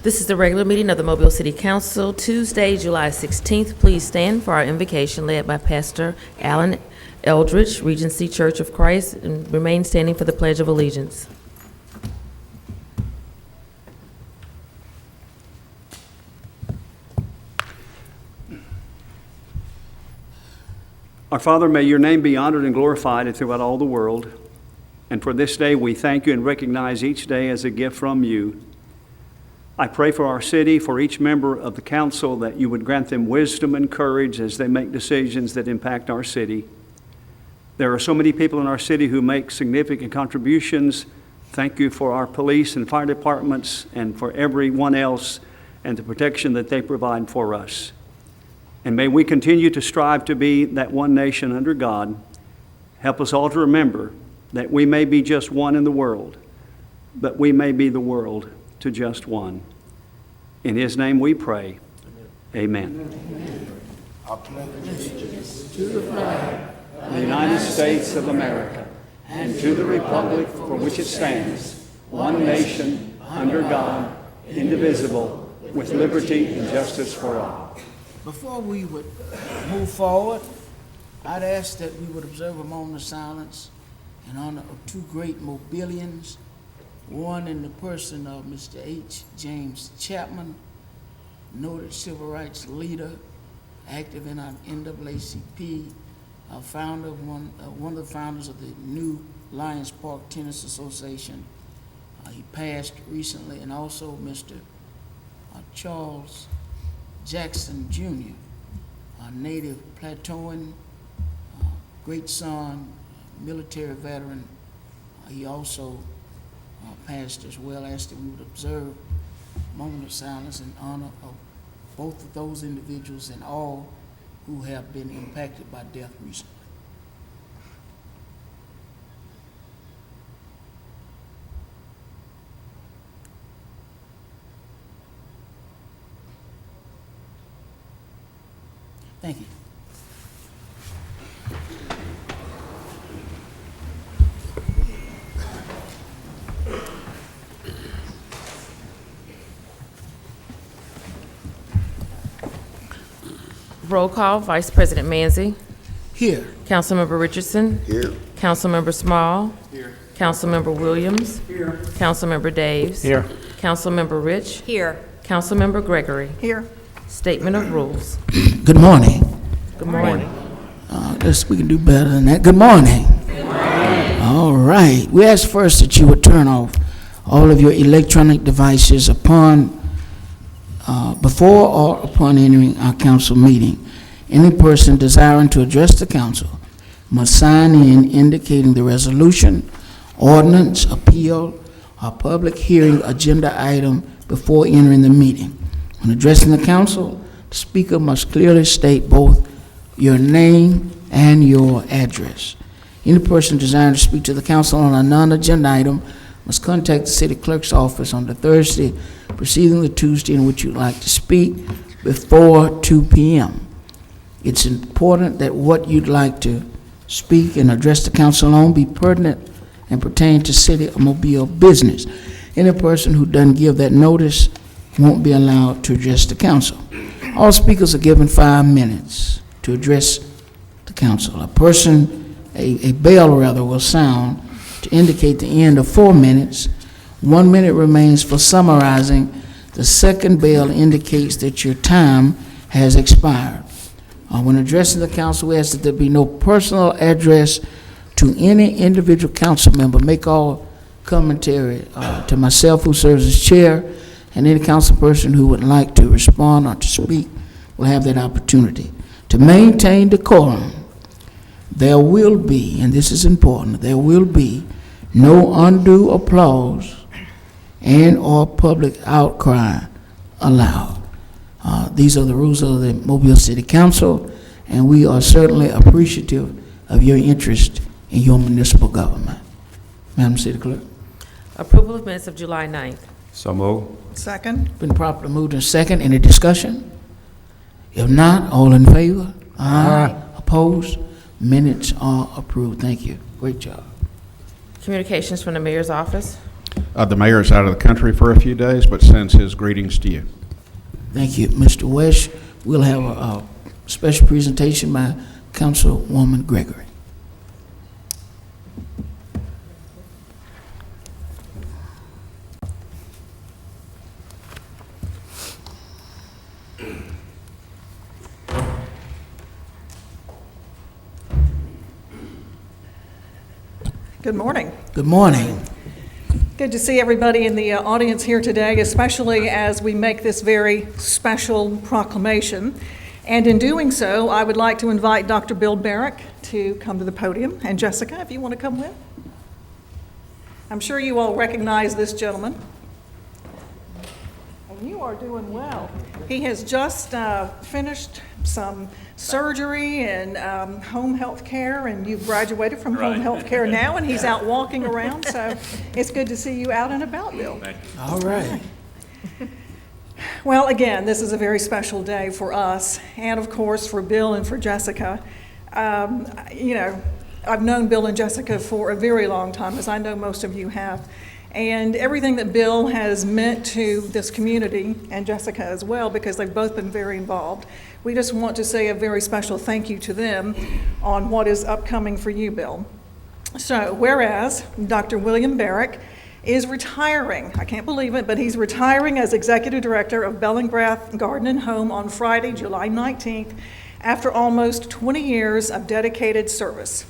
This is the regular meeting of the Mobile City Council, Tuesday, July 16th. Please stand for our invocation led by Pastor Alan Eldridge, Regency Church of Christ, and remain standing for the Pledge of Allegiance. Our Father, may your name be honored and glorified throughout all the world. And for this day, we thank you and recognize each day as a gift from you. I pray for our city, for each member of the council, that you would grant them wisdom and courage as they make decisions that impact our city. There are so many people in our city who make significant contributions. Thank you for our police and fire departments and for everyone else and the protection that they provide for us. And may we continue to strive to be that one nation under God. Help us all to remember that we may be just one in the world, but we may be the world to just one. In his name we pray. Amen. I pledge allegiance to the flag of the United States of America and to the republic for which it stands, one nation, under God, indivisible, with liberty and justice for all. Before we would move forward, I'd ask that we would observe a moment of silence in honor of two great Mobilians, one in the person of Mr. H. James Chapman, noted civil rights leader, active in our NAACP, founder of one of the founders of the new Lions Park Tennis Association. He passed recently, and also Mr. Charles Jackson Jr., a native Plateauan, great son, military veteran. He also passed as well. I asked that we would observe a moment of silence in honor of both of those individuals and all who have been impacted by death recently. Thank you. Roll call, Vice President Manzi. Here. Councilmember Richardson. Here. Councilmember Small. Here. Councilmember Williams. Here. Councilmember Daves. Here. Councilmember Rich. Here. Councilmember Gregory. Here. Statement of rules. Good morning. Good morning. We can do better than that. Good morning. Good morning. All right. We ask first that you would turn off all of your electronic devices before or upon entering our council meeting. Any person desiring to address the council must sign in indicating the resolution, ordinance, appeal, or public hearing agenda item before entering the meeting. When addressing the council, the speaker must clearly state both your name and your address. Any person desiring to speak to the council on a non-agenda item must contact the city clerk's office on the Thursday preceding the Tuesday in which you'd like to speak before 2 p.m. It's important that what you'd like to speak and address the council on be pertinent and pertain to city or Mobile business. Any person who doesn't give that notice won't be allowed to address the council. All speakers are given 5 minutes to address the council. A bell will sound to indicate the end of 4 minutes. 1 minute remains for summarizing. The second bell indicates that your time has expired. When addressing the council, we ask that there be no personal address to any individual council member. Make all commentary to myself, who serves as chair, and any council person who would like to respond or to speak will have that opportunity. To maintain decorum, there will be, and this is important, there will be no undue applause and or public outcry allowed. These are the rules of the Mobile City Council, and we are certainly appreciative of your interest in your municipal government. Madam City Clerk. Approval of minutes of July 9th. So moved. Second. Been properly moved and second. Any discussion? If not, all in favor? Aye. Opposed? Minutes are approved. Thank you. Great job. Communications from the mayor's office. The mayor is out of the country for a few days, but sends his greetings to you. Thank you, Mr. West. We'll have a special presentation by Councilwoman Gregory. Good morning. Good morning. Good to see everybody in the audience here today, especially as we make this very special proclamation. And in doing so, I would like to invite Dr. Bill Barrick to come to the podium. And Jessica, if you want to come with. I'm sure you all recognize this gentleman. And you are doing well. He has just finished some surgery and home health care, and you've graduated from home health care now, and he's out walking around, so it's good to see you out and about, Bill. Thank you. All right. Well, again, this is a very special day for us, and of course for Bill and for Jessica. You know, I've known Bill and Jessica for a very long time, as I know most of you have. And everything that Bill has meant to this community, and Jessica as well, because they've both been very involved, we just want to say a very special thank you to them on what is upcoming for you, Bill. So, whereas Dr. William Barrick is retiring, I can't believe it, but he's retiring as Executive Director of Bellingrath Garden and Home on Friday, July 19th, after almost 20 years of dedicated service.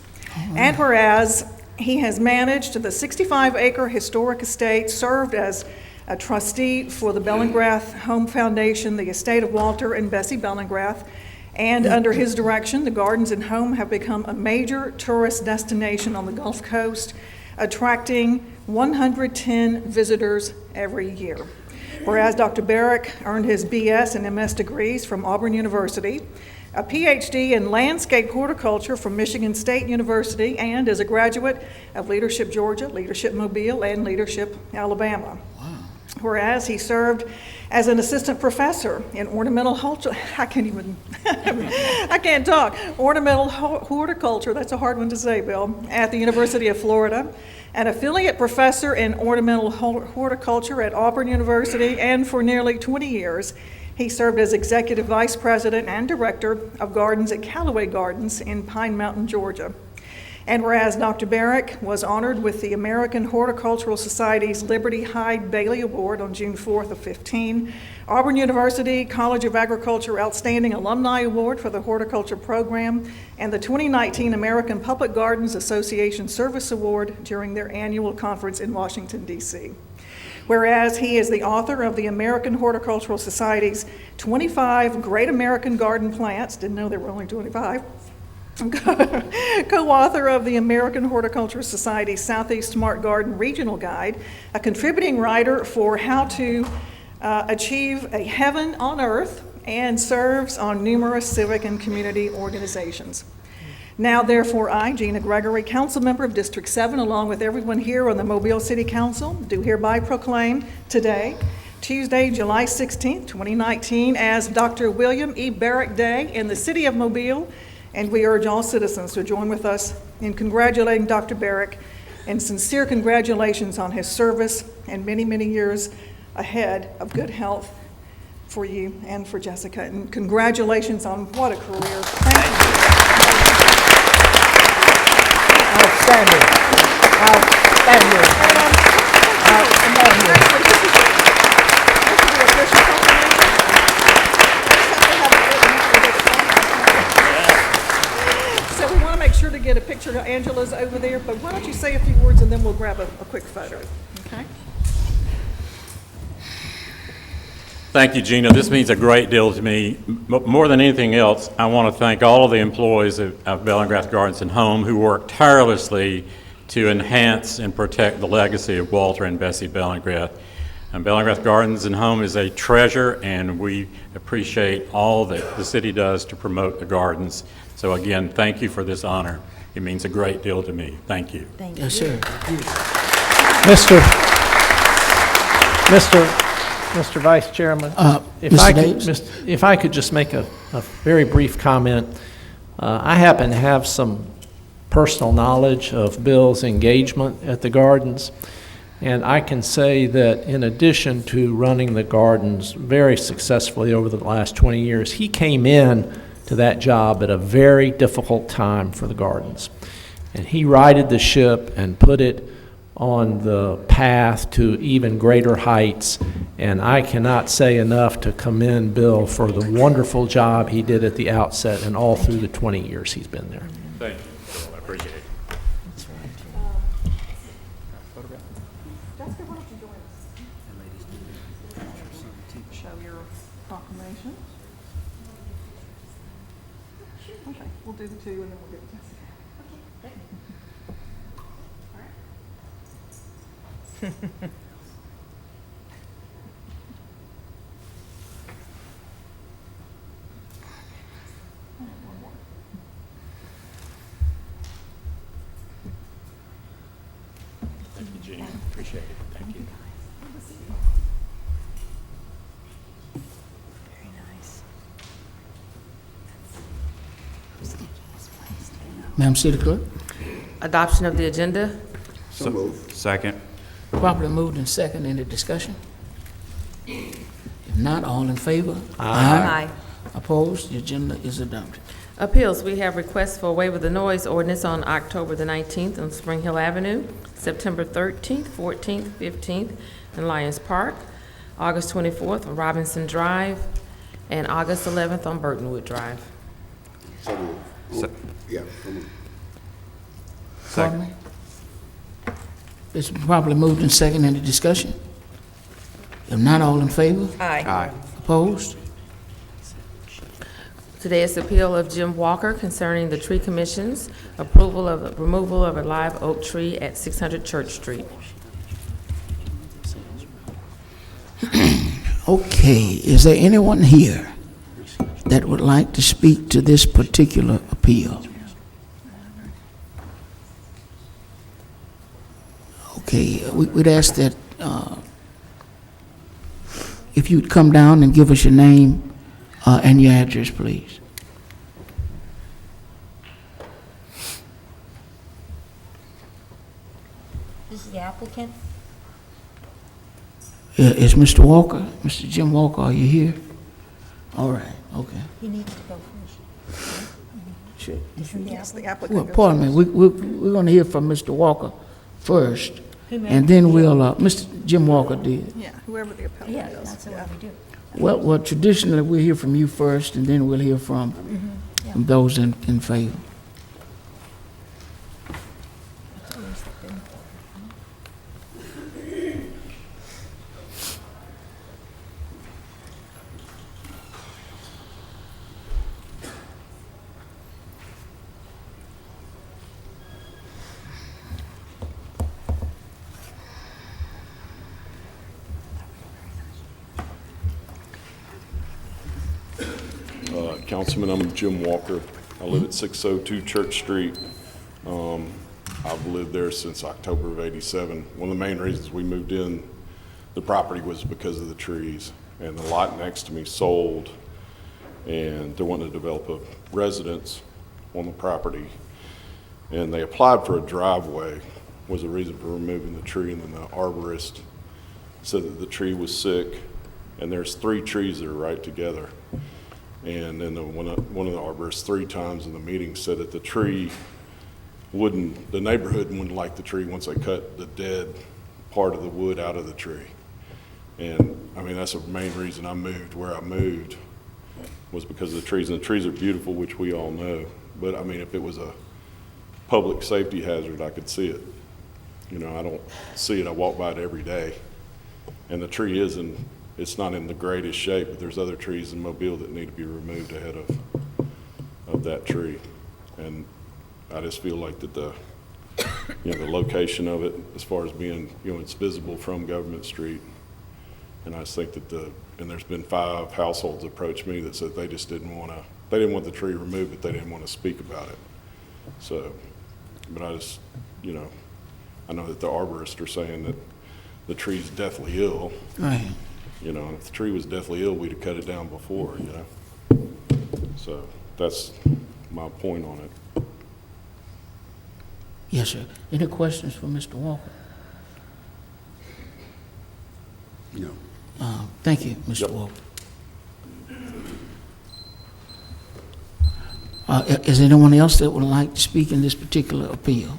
And whereas he has managed the 65-acre historic estate, served as a trustee for the Bellingrath Home Foundation, the estate of Walter and Bessie Bellingrath, and under his direction, the Gardens and Home have become a major tourist destination on the Gulf Coast, attracting 110 visitors every year. Whereas Dr. Barrick earned his BS and MS degrees from Auburn University, a PhD in landscape horticulture from Michigan State University, and is a graduate of Leadership Georgia, Leadership Mobile, and Leadership Alabama. Wow. Whereas he served as an assistant professor in ornamental ornamental horticulture, that's a hard one to say, Bill, at the University of Florida, an affiliate professor in ornamental horticulture at Auburn University, and for nearly 20 years, he served as Executive Vice President and Director of Gardens at Callaway Gardens in Pine Mountain, Georgia. And whereas Dr. Barrick was honored with the American Horticultural Society's Liberty Hyde Bailey Award on June 4th of 15, Auburn University College of Agriculture Outstanding Alumni Award for the Horticulture Program, and the 2019 American Public Gardens Association Service Award during their annual conference in Washington, D.C. Whereas he is the author of the American Horticultural Society's 25 Great American Garden Plants, didn't know there were only 25, co-author of the American Horticultural Society's Southeast Smart Garden Regional Guide, a contributing writer for How to Achieve a Heaven on Earth, and serves on numerous civic and community organizations. Now, therefore, I, Gina Gregory, council member of District 7, along with everyone here on the Mobile City Council, do hereby proclaim today, Tuesday, July 16th, 2019, as Dr. William E. Barrick Day in the city of Mobile, and we urge all citizens to join with us in congratulating Dr. Barrick, and sincere congratulations on his service and many, many years ahead of good health for you and for Jessica. And congratulations on what a career. Thank you. Outstanding. Outstanding. Outstanding. So we want to make sure to get a picture. Angela's over there, but why don't you say a few words and then we'll grab a quick photo, okay? Thank you, Gina. This means a great deal to me. More than anything else, I want to thank all of the employees of Bellingrath Gardens and Home who work tirelessly to enhance and protect the legacy of Walter and Bessie Bellingrath. And Bellingrath Gardens and Home is a treasure, and we appreciate all that the city does to promote the gardens. So again, thank you for this honor. It means a great deal to me. Thank you. Yes, sir. Mr. Vice Chairman, if I could just make a very brief comment. I happen to have some personal knowledge of Bill's engagement at the Gardens. And I can say that in addition to running the gardens very successfully over the last 20 years, he came in to that job at a very difficult time for the gardens. And he righted the ship and put it on the path to even greater heights. And I cannot say enough to commend Bill for the wonderful job he did at the outset and all through the 20 years he's been there. Thank you, Bill. I appreciate it. Jessica, why don't you join us? Show your proclamation. Okay, we'll do the two and then we'll get to Jessica. Thank you, Jeannie. Appreciate it. Thank you. Madam City Clerk? Adoption of the agenda. Second. Properly moved and second. Any discussion? If not, all in favor? Aye. Opposed? The agenda is adopted. Appeals, we have requests for a waiver of the noise ordinance on October the 19th on Spring Hill Avenue, September 13th, 14th, 15th in Lions Park, August 24th on Robinson Drive, and August 11th on Burtonwood Drive. Pardon me? It's properly moved and second. Any discussion? If not, all in favor? Aye. Opposed? Today is the appeal of Jim Walker concerning the tree commission's approval of removal of a live oak tree at 600 Church Street. Okay, is there anyone here that would like to speak to this particular appeal? Okay, we'd ask that if you'd come down and give us your name and your address, please. This is the applicant? Is Mr. Walker, Mr. Jim Walker, are you here? All right, okay. He needs to go first. Sure. Isn't the Yes, the applicant? applicant. Well, pardon me, we're going to hear from Mr. Walker first, Who made and the then appeal? we'll, Mr. Jim Walker did. Yeah, whoever the appellant Yeah, is. that's the Yeah. way we do. Well, traditionally, we'll hear from you first, and then we'll hear from Yeah. those in favor. That's always been. Councilman, I'm Jim Walker. I live at 602 Church Street. I've lived there since October of '87. One of the main reasons we moved in the property was because of the trees. And the lot next to me sold, and they wanted to develop a residence on the property. And they applied for a driveway, was the reason for removing the tree, and then the arborist said that the tree was sick, and there's 3 trees that are right together. And then one of the arborists 3 times in the meeting said that the neighborhood wouldn't like the tree once they cut the dead part of the wood out of the tree. And I mean, that's the main reason I moved where I moved, was because of the trees. And the trees are beautiful, which we all know. But I mean, if it was a public safety hazard, I could see it. You know, I don't see it. I walk by it every day. And the tree it's not in the greatest shape, but there's other trees in Mobile that need to be removed ahead of that tree. And I just feel like that the location of it, as far as being, it's visible from Government Street. And I just think that and there's been 5 households approach me that said they just didn't want the tree removed, but they didn't want to speak about it. So, but I just, I know that the arborists are saying that the tree's deathly ill. Right. And if the tree was deathly ill, we'd have cut it down before, So that's my point on it. Yes, sir. Any questions for Mr. Walker? No. Thank you, Mr. Wolf. Is there anyone else that would like to speak in this particular appeal?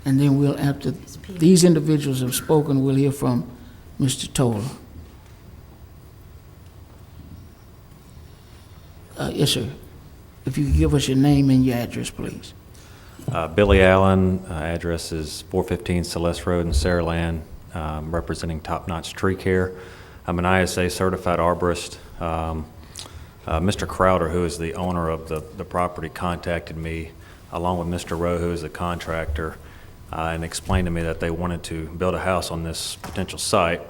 And then we'll, after these individuals have spoken, we'll hear from Mr. Toller. Yes, sir. If you could give us your name and your address, please. Billy Allen, address is 415 Celeste Road in Saraland, representing Top Notch Tree Care. I'm an ISA certified arborist. Mr. Crowder, who is the owner of the property, contacted me along with Mr. Rowe, who is the contractor, and explained to me that they wanted to build a house on this potential site.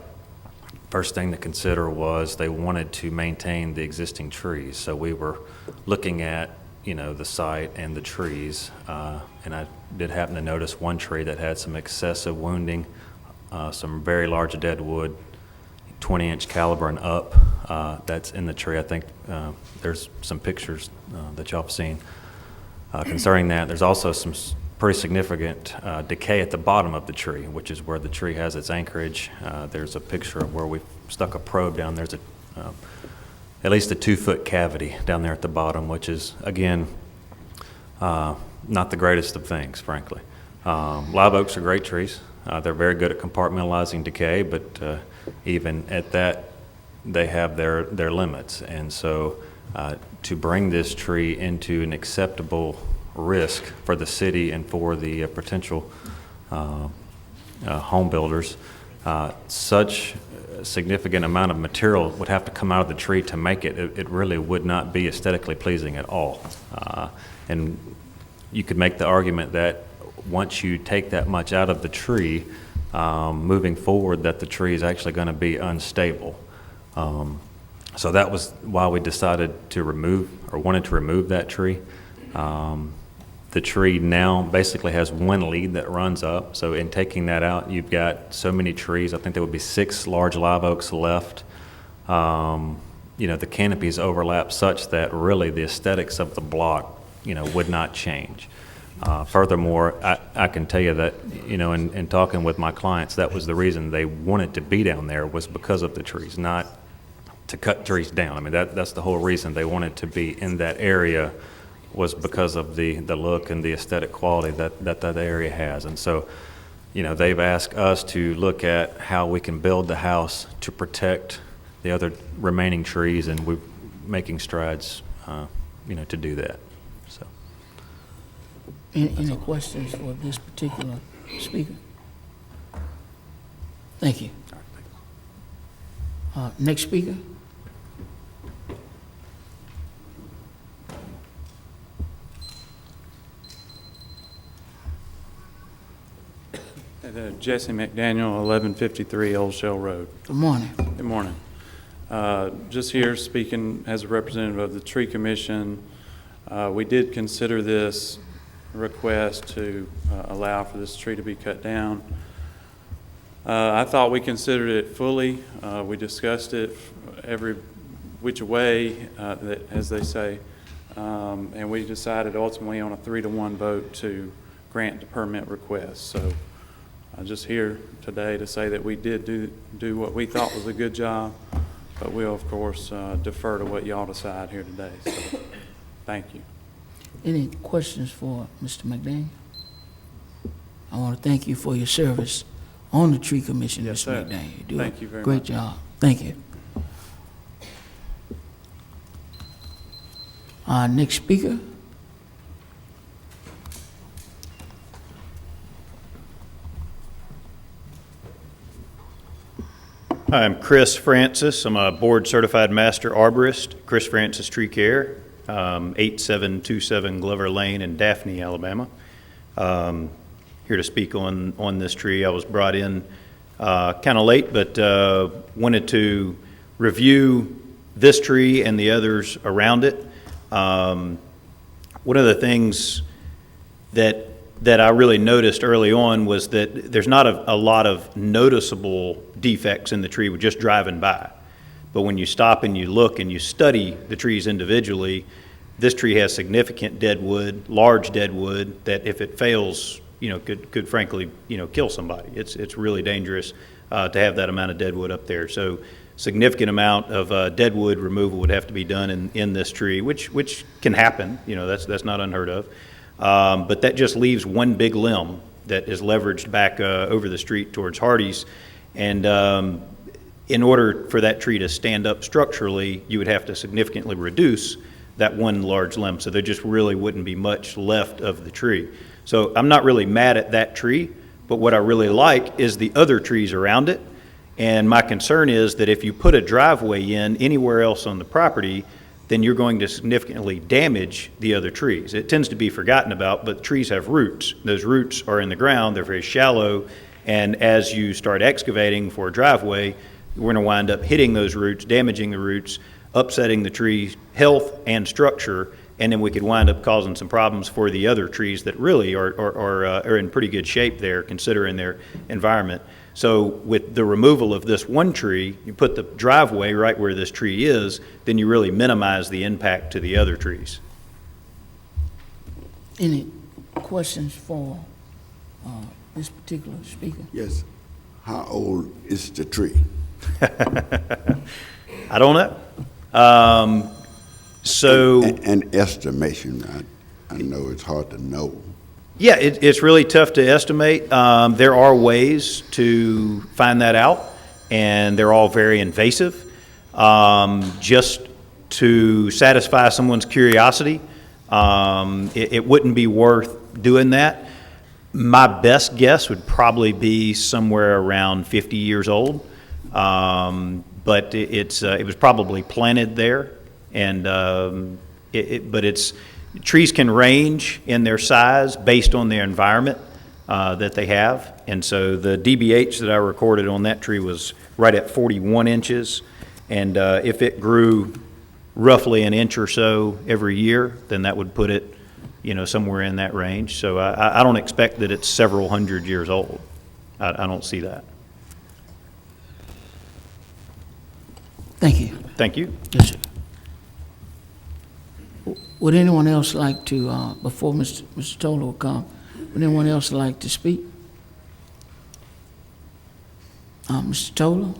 First thing to consider was they wanted to maintain the existing trees. So we were looking at, the site and the trees, and I did happen to notice one tree that had some excessive wounding, some very large dead wood, 20-inch caliber and up, that's in the tree. I think there's some pictures that y'all have seen concerning that. There's also some pretty significant decay at the bottom of the tree, which is where the tree has its anchorage. There's a picture of where we stuck a probe down. There's at least a 2-foot cavity down there at the bottom, which is, again, not the greatest of things, frankly. Live oaks are great trees. They're very good at compartmentalizing decay, but even at that, they have their limits. And so to bring this tree into an acceptable risk for the city and for the potential home builders, such a significant amount of material would have to come out of the tree to make it. It really would not be aesthetically pleasing at all. And you could make the argument that once you take that much out of the tree, moving forward, that the tree is actually going to be unstable. So that was why we decided to wanted to remove that tree. The tree now basically has one lead that runs up. So in taking that out, you've got so many trees. I think there would be 6 large live oaks left. The canopies overlap such that really the aesthetics of the block, would not change. Furthermore, I can tell you that, in talking with my clients, that was the reason they wanted to be down there, was because of the trees, not to cut trees down. I mean, that's the whole reason they wanted to be in that area, was because of the look and the aesthetic quality that area has. And so, they've asked us to look at how we can build the house to protect the other remaining trees, and we're making strides, to do that. So. Any questions for this particular speaker? Thank you. Next speaker? Jesse McDaniel, 1153 Old Shell Road. Good morning. Good morning. Just here speaking as a representative of the Tree Commission. We did consider this request to allow for this tree to be cut down. I thought we considered it fully. We discussed it every which way, as they say, and we decided ultimately on a 3-to-1 vote to grant the permit request. So I'm just here today to say that we did do what we thought was a good job, but we'll, of course, defer to what y'all decide here today. So thank you. Any questions for Mr. McDaniel? I want to thank you for your service on the Tree Commission, Yes, Mr. sir. McDaniel. You do Thank you very great much. job. Thank you. Next speaker? Hi, I'm Chris Francis. I'm a board-certified master arborist, Chris Francis Tree Care, 8727 Glover Lane in Daphne, Alabama. Here to speak on this tree. I was brought in kind of late, but wanted to review this tree and the others around it. One of the things that I really noticed early on was that there's not a lot of noticeable defects in the tree with just driving by. But when you stop and you look and you study the trees individually, this tree has significant dead wood, large dead wood, that if it fails, could frankly, kill somebody. It's really dangerous. to have that amount of deadwood up there. So significant amount of deadwood removal would have to be done in this tree, which can happen. You know, that's not unheard of. But that just leaves one big limb that is leveraged back over the street towards Hardee's. And in order for that tree to stand up structurally, you would have to significantly reduce that one large limb. So there just really wouldn't be much left of the tree. So I'm not really mad at that tree, but what I really like is the other trees around it. And my concern is that if you put a driveway in anywhere else on the property, then you're going to significantly damage the other trees. It tends to be forgotten about, but trees have roots. Those roots are in the ground, they're very shallow, and as you start excavating for a driveway, we're gonna wind up hitting those roots, damaging the roots, upsetting the tree's health and structure, and then we could wind up causing some problems for the other trees that really are in pretty good shape there, considering their environment. So with the removal of this one tree, you put the driveway right where this tree is, then you really minimize the impact to the other trees. Any questions for this particular speaker? Yes. How old is the tree? I don't know. So An estimation. I know it's hard to know. yeah, it's really tough to estimate. There are ways to find that out, and they're all very invasive. Just to satisfy someone's curiosity, it wouldn't be worth doing that. My best guess would probably be somewhere around 50 years old, but it was probably planted there, and but it's trees can range in their size based on their environment that they have, and so the DBH that I recorded on that tree was right at 41 inches, and if it grew roughly an inch or so every year, then that would put it, you know, somewhere in that range. So I don't expect that it's several hundred years old. I don't see that. Thank you. Thank you. Yes, sir. Would anyone else like to, before Mr. Toller will come, would anyone else like to speak? Mr. Toller?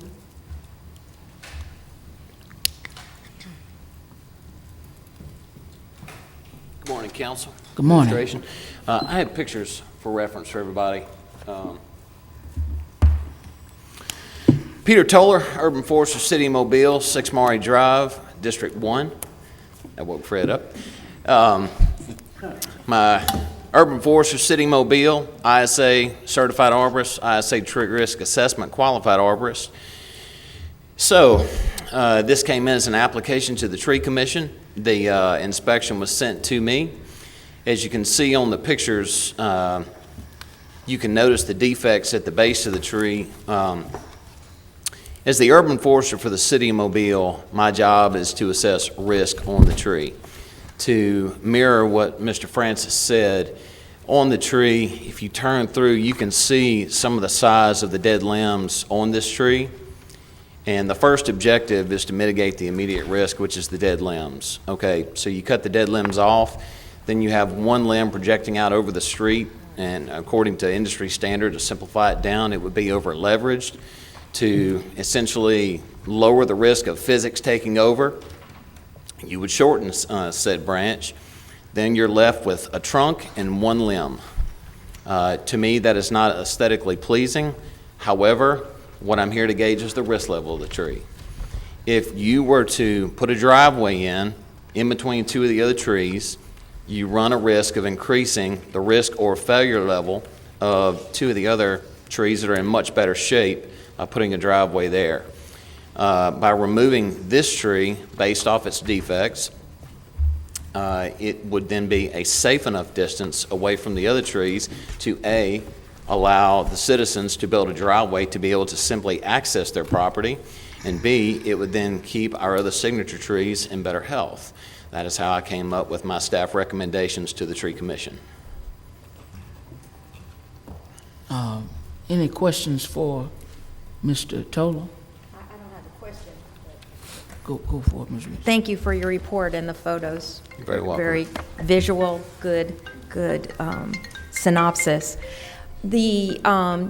Good morning, council. Good morning. Administration. I have pictures for reference for everybody. Peter Toller, Urban Forester, City of Mobile, 6 Maury Drive, District 1. That woke Fred up. My Urban Forester, City of Mobile, ISA Certified Arborist, ISA Tree Risk Assessment Qualified Arborist. So, this came in as an application to the Tree Commission. The inspection was sent to me. As you can see on the pictures, you can notice the defects at the base of the tree. As the urban forester for the City of Mobile, my job is to assess risk on the tree. To mirror what Mr. Francis said, on the tree, if you turn through, you can see some of the size of the dead limbs on this tree. And the first objective is to mitigate the immediate risk, which is the dead limbs. Okay, so you cut the dead limbs off, then you have one limb projecting out over the street, and according to industry standard, to simplify it down, it would be over leveraged to essentially lower the risk of physics taking over. You would shorten said branch. Then you're left with a trunk and one limb. To me, that is not aesthetically pleasing. However, what I'm here to gauge is the risk level of the tree. If you were to put a driveway in between two of the other trees, you run a risk of increasing the risk or failure level of two of the other trees that are in much better shape by putting a driveway there. By removing this tree based off its defects, it would then be a safe enough distance away from the other trees to A, allow the citizens to build a driveway to be able to simply access their property, and B, it would then keep our other signature trees in better health. That is how I came up with my staff recommendations to the Tree Commission. Any questions for Mr. Toller? I don't have a question. Go for it, Ms. Reese. Thank you for your report and the photos. You're very welcome. Very visual, good synopsis. The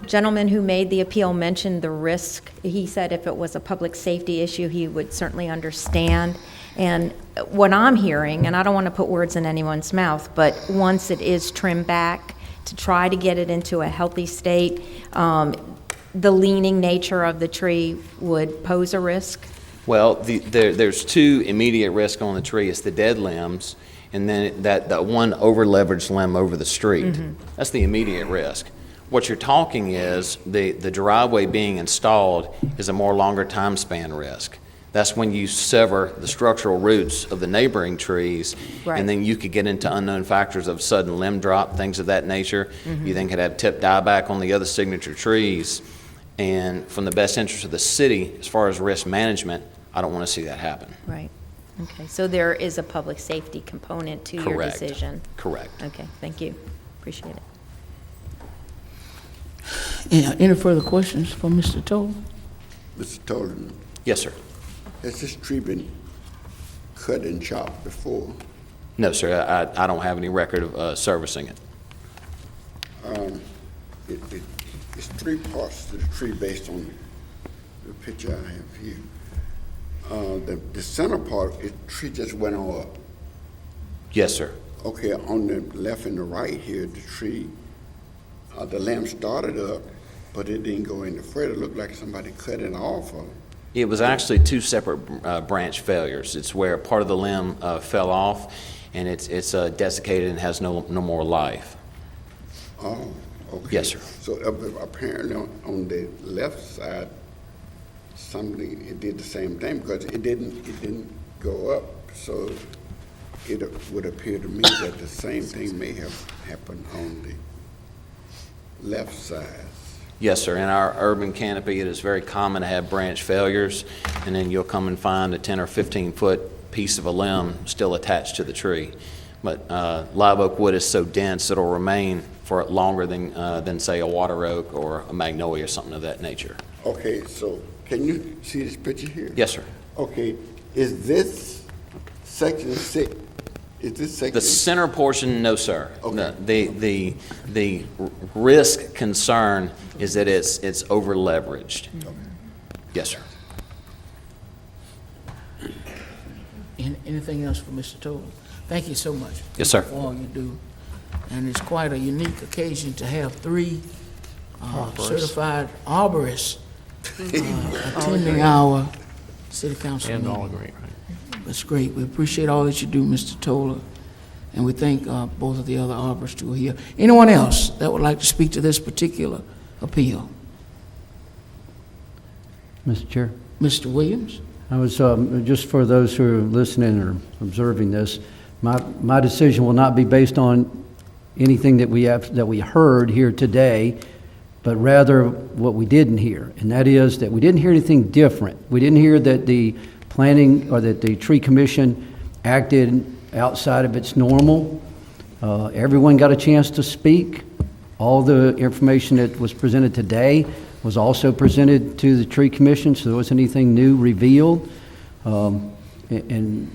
gentleman who made the appeal mentioned the risk. He said if it was a public safety issue, he would certainly understand. And what I'm hearing, and I don't want to put words in anyone's mouth, but once it is trimmed back to try to get it into a healthy state, the leaning nature of the tree would pose a risk? Well, there's two immediate risks on the tree. It's the dead limbs, and then that one over-leveraged limb over the street. That's the immediate risk. What you're talking is the driveway being installed is a more longer time span risk. That's when you sever the structural roots of the neighboring trees, Right. and then you could get into unknown factors of sudden limb drop, things of that nature. You then could have tip dieback on the other signature trees. And from the best interest of the city, as far as risk management, I don't want to see that happen. Right. Okay, so there is a public safety component to your Correct. decision? Correct. Okay, thank you. Appreciate it. Yeah, any further questions for Mr. Toll? Mr. Toller, Yes, sir. has this tree been cut and chopped before? No, sir, I don't have any record of servicing it. It's three parts to the tree based on the picture I have here. The center part, the tree just went on up. Yes, sir. Okay, on the left and the right here, the tree, the limb started up, but it didn't go any further. It looked like somebody cut it off of it. It was actually two separate branch failures. It's where part of the limb fell off, and it's desiccated and has no more life. Oh, okay. Yes, sir. So apparently on the left side, something, it did the same thing because it didn't go up. So it would appear to me that the same thing may have happened on the left side. Yes, sir. In our urban canopy, it is very common to have branch failures, and then you'll come and find a 10 or 15-foot piece of a limb still attached to the tree. But live oak wood is so dense, it'll remain for longer than say, a water oak or a magnolia or something of that nature. Okay, so can you see this picture here? Yes, sir. Okay, is this section 6? Is this section? The center portion, no, sir. Okay. No, the risk concern is that it's over leveraged. Okay. Yes, sir. Anything else for Mr. Toll? Thank you so much. Yes, sir. For all you do. And it's quite a unique occasion to have three certified arborists attending our city council And meeting. all agree, right? That's great. We appreciate all that you do, Mr. Toller, and we thank both of the other arborists who are here. Anyone else that would like to speak to this particular appeal? Mr. Chair, Mr. Williams? I was, just for those who are listening or observing this, my decision will not be based on anything that we heard here today, but rather what we didn't hear, and that is that we didn't hear anything different. We didn't hear that the planning or that the tree commission acted outside of its normal. Everyone got a chance to speak. All the information that was presented today was also presented to the tree commission, so there wasn't anything new revealed. And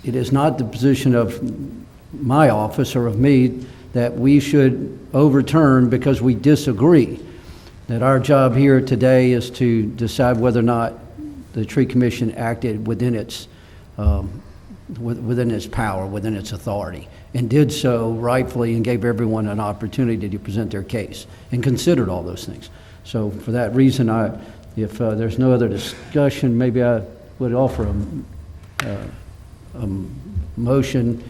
it is not the position of my office or of me that we should overturn because we disagree. That our job here today is to decide whether or not the tree commission acted within its power, within its authority, and did so rightfully and gave everyone an opportunity to present their case and considered all those things. So for that reason, if there's no other discussion, maybe I would offer a motion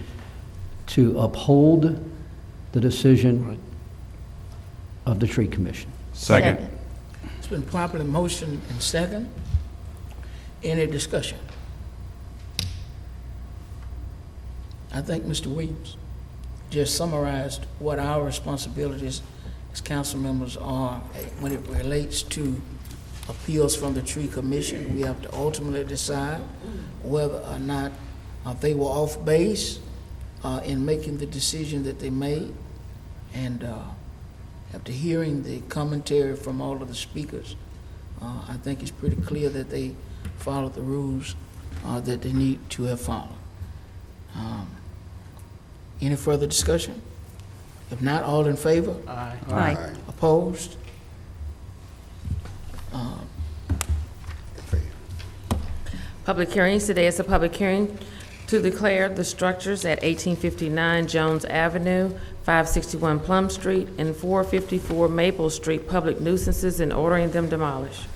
to uphold the decision of the tree commission. Second. It's been properly motioned and second. Any discussion? I think Mr. Williams just summarized what our responsibilities as council members are when it relates to appeals from the tree commission. We have to ultimately decide whether or not they were off base in making the decision that they made. And after hearing the commentary from all of the speakers, I think it's pretty clear that they followed the rules that they need to have followed. Any further discussion? If not, all in favor? Aye. Aye. Opposed? Public hearings. Today is a public hearing to declare the structures at 1859 Jones Avenue, 561 Plum Street, and 454 Maple Street public nuisances and ordering them demolished.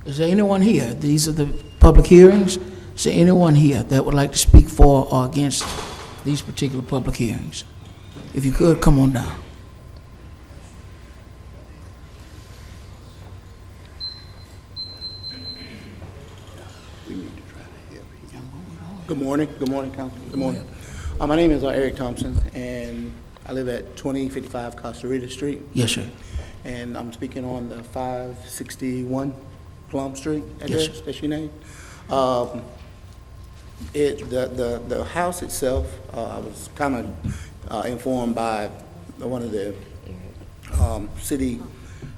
Is there anyone here? These are the public hearings. Is there anyone here that would like to speak for or against these particular public hearings? If you could, come on down. Good morning, Council. Good morning. My name is Eric Thompson, and I live at 2055 Costa Rica Street. Yes, sir. And I'm speaking on the 561 Plum Street Yes, address sir. that you named. The house itself, I was kind of informed by one of the city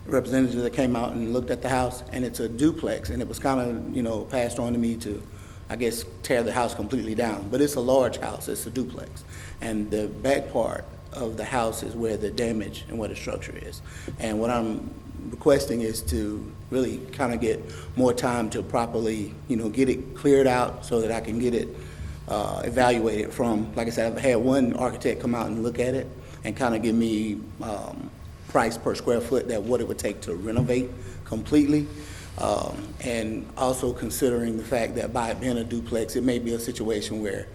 representatives that came out and looked at the house, and it's a duplex, and it was kind of, passed on to me to, I guess, tear the house completely down. But it's a large house, it's a duplex. And the back part of the house is where the damage and where the structure is. And what I'm requesting is to really kind of get more time to properly, get it cleared out so that I can get it evaluated from, like I said, I've had one architect come out and look at it and kind of give me price per square foot that what it would take to renovate completely. And also considering the fact that by it being a duplex, it may be a situation where,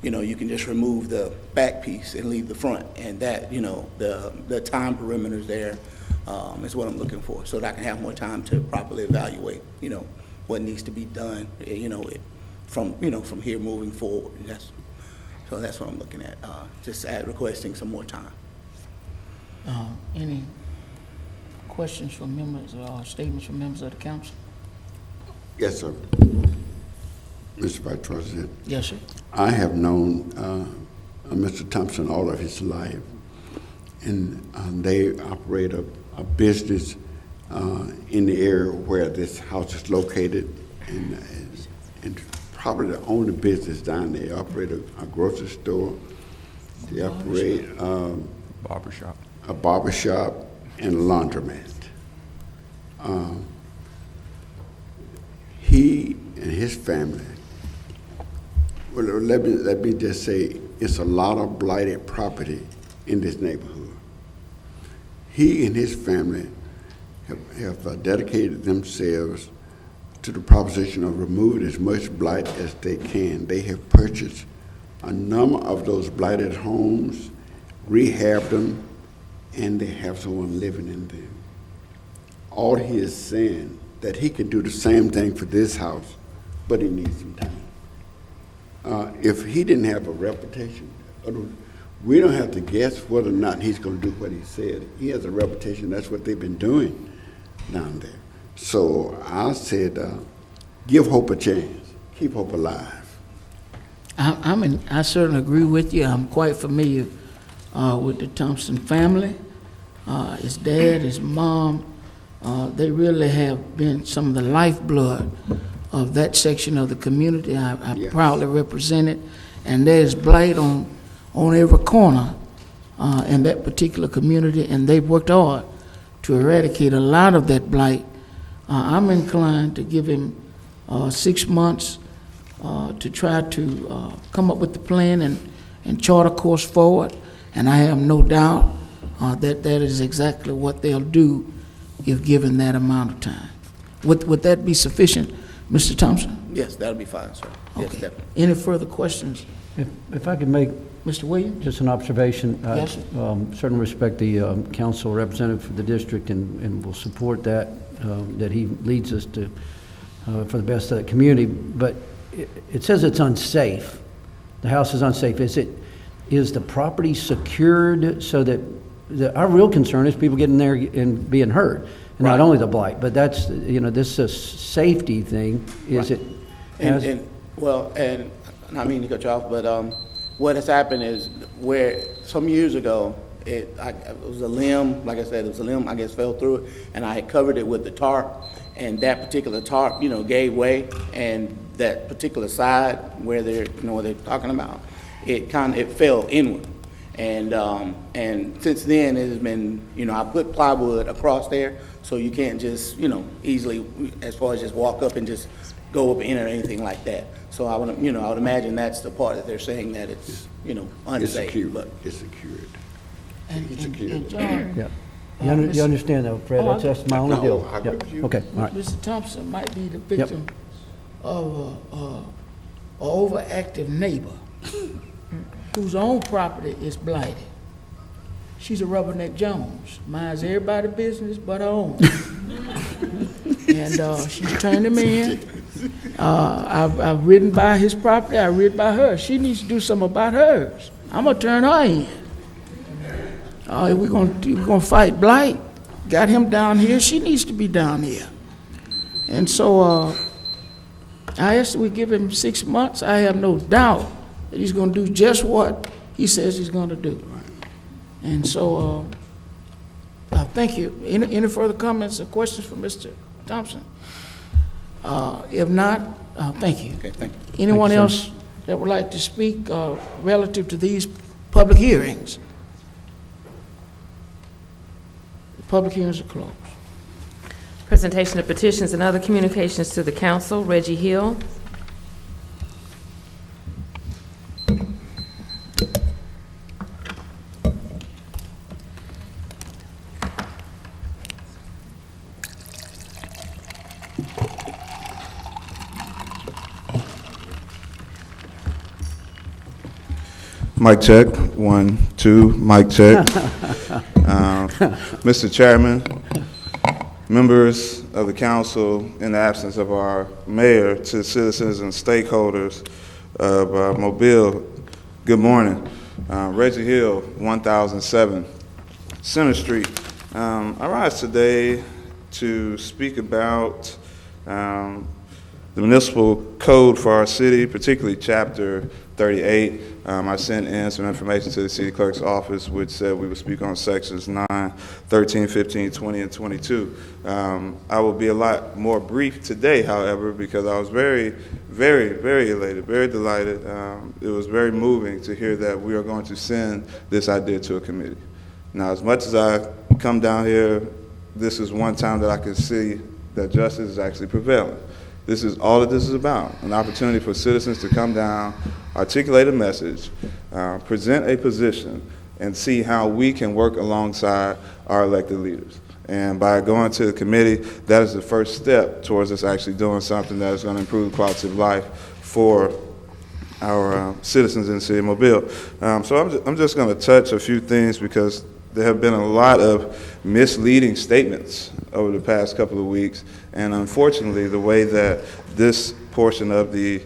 you can just remove the back piece and leave the front, and that, the time perimeters there is what I'm looking for, so that I can have more time to properly evaluate, what needs to be done, from here moving forward. So that's what I'm looking at, just requesting some more time. Any questions from members or statements from members of the council? Yes, sir. Mr. Vice President. Yes, sir. I have known Mr. Thompson all of his life, and they operate a business in the area where this house is located, and probably the only business down there. They operate a grocery store. They operate a barbershop and a laundromat. He and his family, well, let me just say, it's a lot of blighted property in this neighborhood. He and his family have dedicated themselves to the proposition of removing as much blight as they can. They have purchased a number of those blighted homes, rehabbed them, and they have someone living in them. All he is saying that he can do the same thing for this house, but he needs some time. If he didn't have a reputation, we don't have to guess whether or not he's going to do what he said. He has a reputation. That's what they've been doing down there. So I said, give hope a chance. Keep hope alive. I certainly agree with you. I'm quite familiar with the Thompson family. His dad, his mom, they really have been some of the lifeblood of that section of the community. I Yes. proudly represent it, and there's blight on every corner in that particular community, and they've worked hard to eradicate a lot of that blight. I'm inclined to give him 6 months to try to come up with the plan and chart a course forward, and I have no doubt that is exactly what they'll do if given that amount of time. Would that be sufficient, Mr. Thompson? Yes, that'll be fine, sir. Yes, Okay. definitely. Any further questions? If I could make Mr. Williams? just an observation. Yes, sir. Certainly respect the council representative for the district and will support that, that he leads us to, for the best of the community. But it says it's unsafe. The house is unsafe. Is the property secured so that, our real concern is people getting there and being hurt? And not only the blight, but that's, this is a safety thing. Is it? And I mean to cut you off, but what has happened is where some years ago, it was a limb, like I said, it was a limb, I guess, fell through it, and I had covered it with the tarp, and that particular tarp, gave way, and that particular side where they're, where they're talking about, it fell inward. And since then, it has been, I put plywood across there, so you can't just, easily, as far as just walk up and just go up in or anything like that. So I would, I would imagine that's the part that they're saying that it's, unsafe. It's secured. And John, yeah. You understand though, Fred, that's my only deal. I agree with you. Okay, all right. Mr. Thompson might be the victim of a overactive neighbor whose own property is blighted. She's a Rubberneck Jones, minds everybody's business but her own. And she's turned him in. I've ridden by his property, I've ridden by hers. She needs to do something about hers. I'm gonna turn her in. We're gonna fight blight. Got him down here, she needs to be down here. And so I asked that we give him 6 months. I have no doubt that he's gonna do just what he says he's gonna do. And so, thank you. Any further comments or questions for Mr. Thompson? If not, thank you. Okay, thank you. Anyone Thank you, else that would like to speak relative to these public hearings? The public hearings are closed. Presentation of petitions and other communications to the council. Reggie Hill. Mic check, 1, 2, mic check. Mr. Chairman, members of the council, in the absence of our mayor, to citizens and stakeholders of Mobile, good morning. Reggie Hill, 1007 Center Street. I rise today to speak about the municipal code for our city, particularly Chapter 38. I sent in some information to the city clerk's office, which said we would speak on sections 9, 13, 15, 20, and 22. I will be a lot more brief today, however, because I was very, very, very elated, very delighted. It was very moving to hear that we are going to send this idea to a committee. Now, as much as I come down here, this is one time that I can see that justice is actually prevailing. This is all that this is about, an opportunity for citizens to come down, articulate a message, present a position, and see how we can work alongside our elected leaders. And by going to the committee, that is the first step towards us actually doing something that is going to improve the quality of life for our citizens in the city of Mobile. So I'm just going to touch a few things because there have been a lot of misleading statements over the past couple of weeks, and unfortunately, the way that this portion of the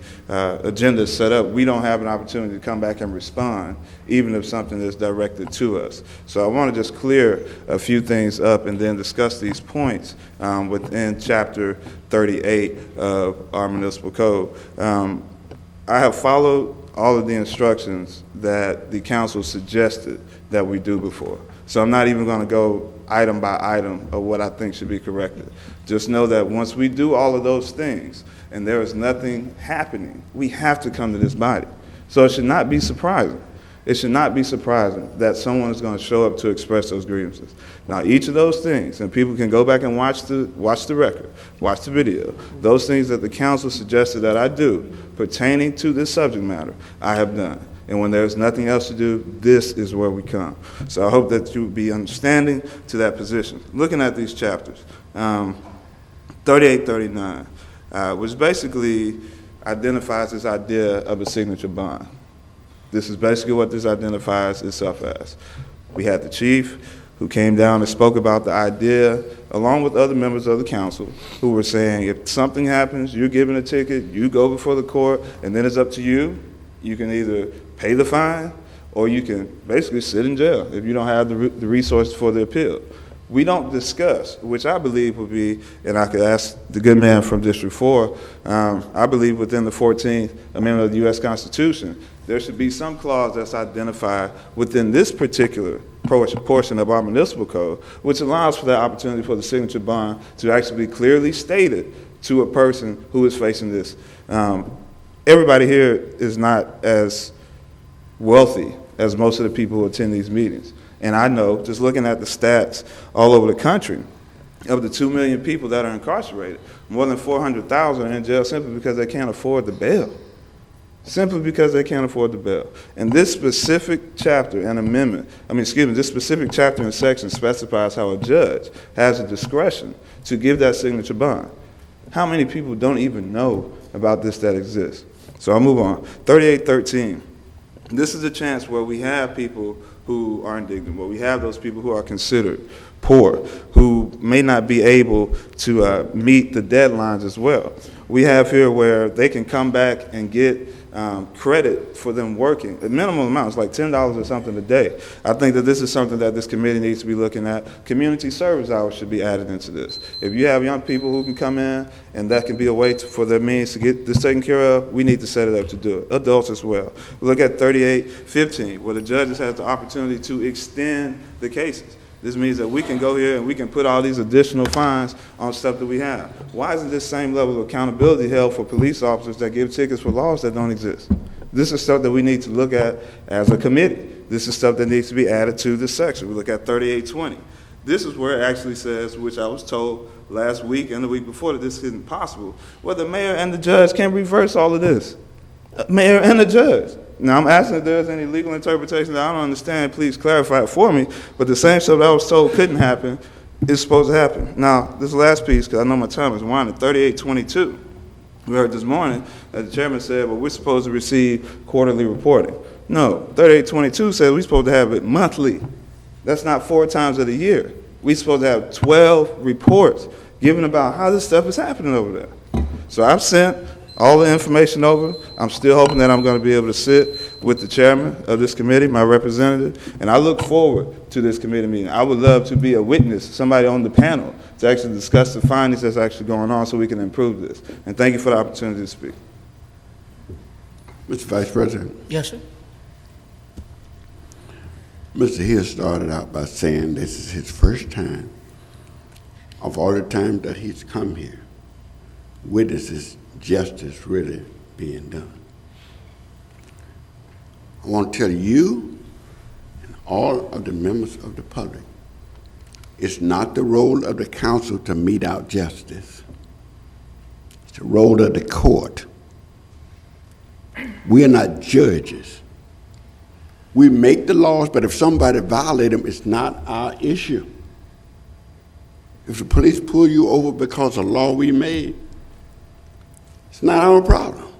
agenda is set up, we don't have an opportunity to come back and respond, even if something is directed to us. So I want to just clear a few things up and then discuss these points within Chapter 38 of our municipal code. I have followed all of the instructions that the council suggested that we do before. So I'm not even going to go item by item of what I think should be corrected. Just know that once we do all of those things and there is nothing happening, we have to come to this body. So it should not be surprising. It should not be surprising that someone is going to show up to express those grievances. Now, each of those things, and people can go back and watch the record, watch the video, those things that the council suggested that I do pertaining to this subject matter, I have done. And when there's nothing else to do, this is where we come. So I hope that you will be understanding to that position. Looking at these chapters, 38, 39, which basically identifies this idea of a signature bond. This is basically what this identifies itself as. We had the chief who came down and spoke about the idea, along with other members of the council, who were saying, if something happens, you're given a ticket, you go before the court, and then it's up to you. You can either pay the fine, or you can basically sit in jail if you don't have the resources for the appeal. We don't discuss, which I believe would be, and I could ask the good man from District 4, I believe within the 14th Amendment of the U.S. Constitution, there should be some clause that's identified within this particular portion of our municipal code, which allows for that opportunity for the signature bond to actually be clearly stated to a person who is facing this. Everybody here is not as wealthy as most of the people who attend these meetings. And I know, just looking at the stats all over the country, of the 2 million people that are incarcerated, more than 400,000 are in jail simply because they can't afford the bail. Simply because they can't afford the bail. And this specific chapter and amendment, this specific chapter and section specifies how a judge has the discretion to give that signature bond. How many people don't even know about this that exists? So I'll move on. 3813. This is a chance where we have people who are indigent, where we have those people who are considered poor, who may not be able to meet the deadlines as well. We have here where they can come back and get credit for them working. The minimum amount is like $10 or something a day. I think that this is something that this committee needs to be looking at. Community service hours should be added into this. If you have young people who can come in and that can be a way for their means to get this taken care of, we need to set it up to do it. Adults as well. We look at 3815, where the judges have the opportunity to extend the cases. This means that we can go here and we can put all these additional fines on stuff that we have. Why isn't this same level of accountability held for police officers that give tickets for laws that don't exist? This is stuff that we need to look at as a committee. This is stuff that needs to be added to this section. We look at 3820. This is where it actually says, which I was told last week and the week before, that this isn't possible, where the mayor and the judge can reverse all of this. Mayor and the judge. Now, I'm asking if there's any legal interpretation that I don't understand. Please clarify it for me. But the same stuff that I was told couldn't happen is supposed to happen. Now, this last piece, because I know my time is winding, 3822. We heard this morning that the chairman said, well, we're supposed to receive quarterly reporting. No, 3822 says we're supposed to have it monthly. That's not 4 times of the year. We're supposed to have 12 reports given about how this stuff is happening over there. So I've sent all the information over. I'm still hoping that I'm going to be able to sit with the chairman of this committee, my representative, and I look forward to this committee meeting. I would love to be a witness, somebody on the panel, to actually discuss the findings that's actually going on so we can improve this. And thank you for the opportunity to speak. Mr. Vice President. Yes, sir. Mr. Hill started out by saying this is his first time of all the time that he's come here, witnesses justice really being done. I want to tell you and all of the members of the public, it's not the role of the council to mete out justice. It's the role of the court. We are not judges. We make the laws, but if somebody violates them, it's not our issue. If the police pull you over because of a law we made, it's not our problem.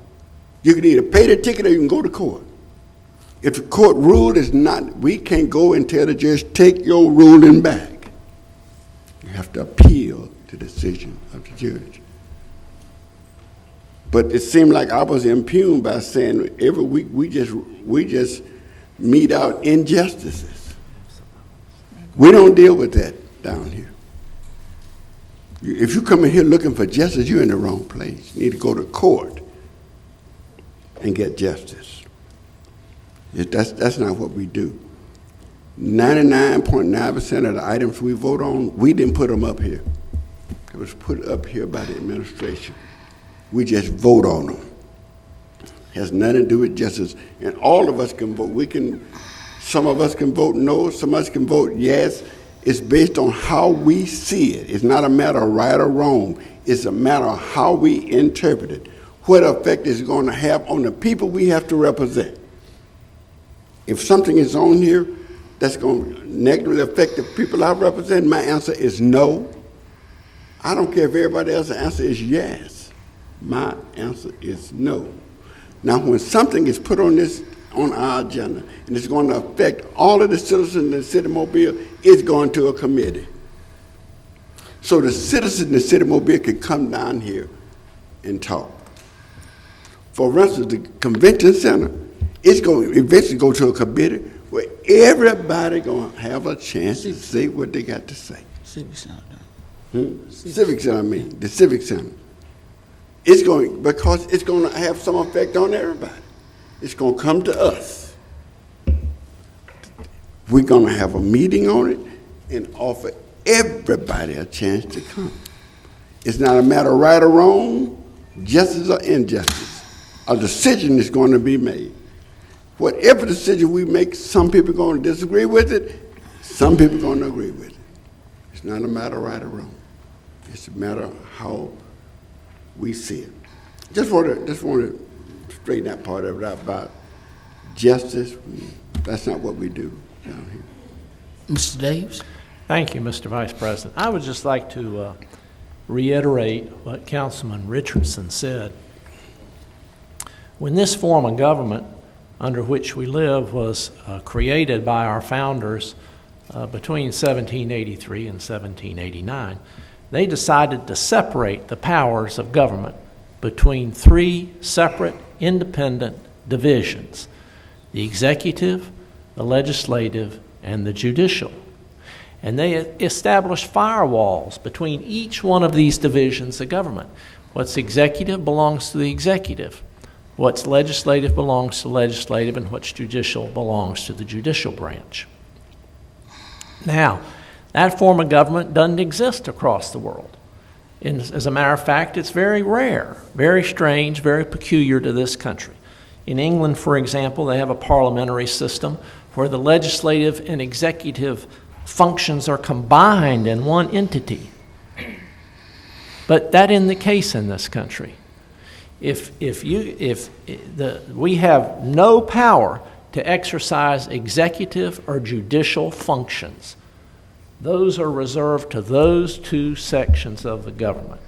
You can either pay the ticket or you can go to court. If the court rule is not, we can't go and tell the judge, take your ruling back. You have to appeal the decision of the judge. But it seemed like I was impugned by saying every week we just mete out injustices. We don't deal with that down here. If you come in here looking for justice, you're in the wrong place. You need to go to court and get justice. That's not what we do. 99.9% of the items we vote on, we didn't put them up here. It was put up here by the administration. We just vote on them. It has nothing to do with justice. And all of us can vote. Some of us can vote no, some of us can vote yes. It's based on how we see it. It's not a matter of right or wrong. It's a matter of how we interpret it. What effect is it going to have on the people we have to represent? If something is on here that's going to negatively affect the people I represent, my answer is no. I don't care if everybody else's answer is yes. My answer is no. Now, when something is put on our agenda, and it's going to affect all of the citizens in the city of Mobile, it's going to a committee. So the citizens in the city of Mobile can come down here and talk. For instance, the convention center, it's going to eventually go to a committee where everybody going to have a chance to say what they got to say. Civic Center. Civic Center, the Civic Center. Because it's going to have some effect on everybody. It's going to come to us. We're going to have a meeting on it and offer everybody a chance to come. It's not a matter of right or wrong, justice or injustice. A decision is going to be made. Whatever decision we make, some people are going to disagree with it, some people are going to agree with it. It's not a matter of right or wrong. It's a matter of how we see it. Just want to straighten that part of it out about justice. That's not what we do down here. Mr. Davis? Thank you, Mr. Vice President. I would just like to reiterate what Councilman Richardson said. When this form of government under which we live was created by our founders between 1783 and 1789, they decided to separate the powers of government between three separate independent divisions: the executive, the legislative, and the judicial. And they established firewalls between each one of these divisions of government. What's executive belongs to the executive. What's legislative belongs to legislative, and what's judicial belongs to the judicial branch. Now, that form of government doesn't exist across the world. As a matter of fact, it's very rare, very strange, very peculiar to this country. In England, for example, they have a parliamentary system where the legislative and executive functions are combined in one entity. But that isn't the case in this country. We have no power to exercise executive or judicial functions. Those are reserved to those two sections of the government.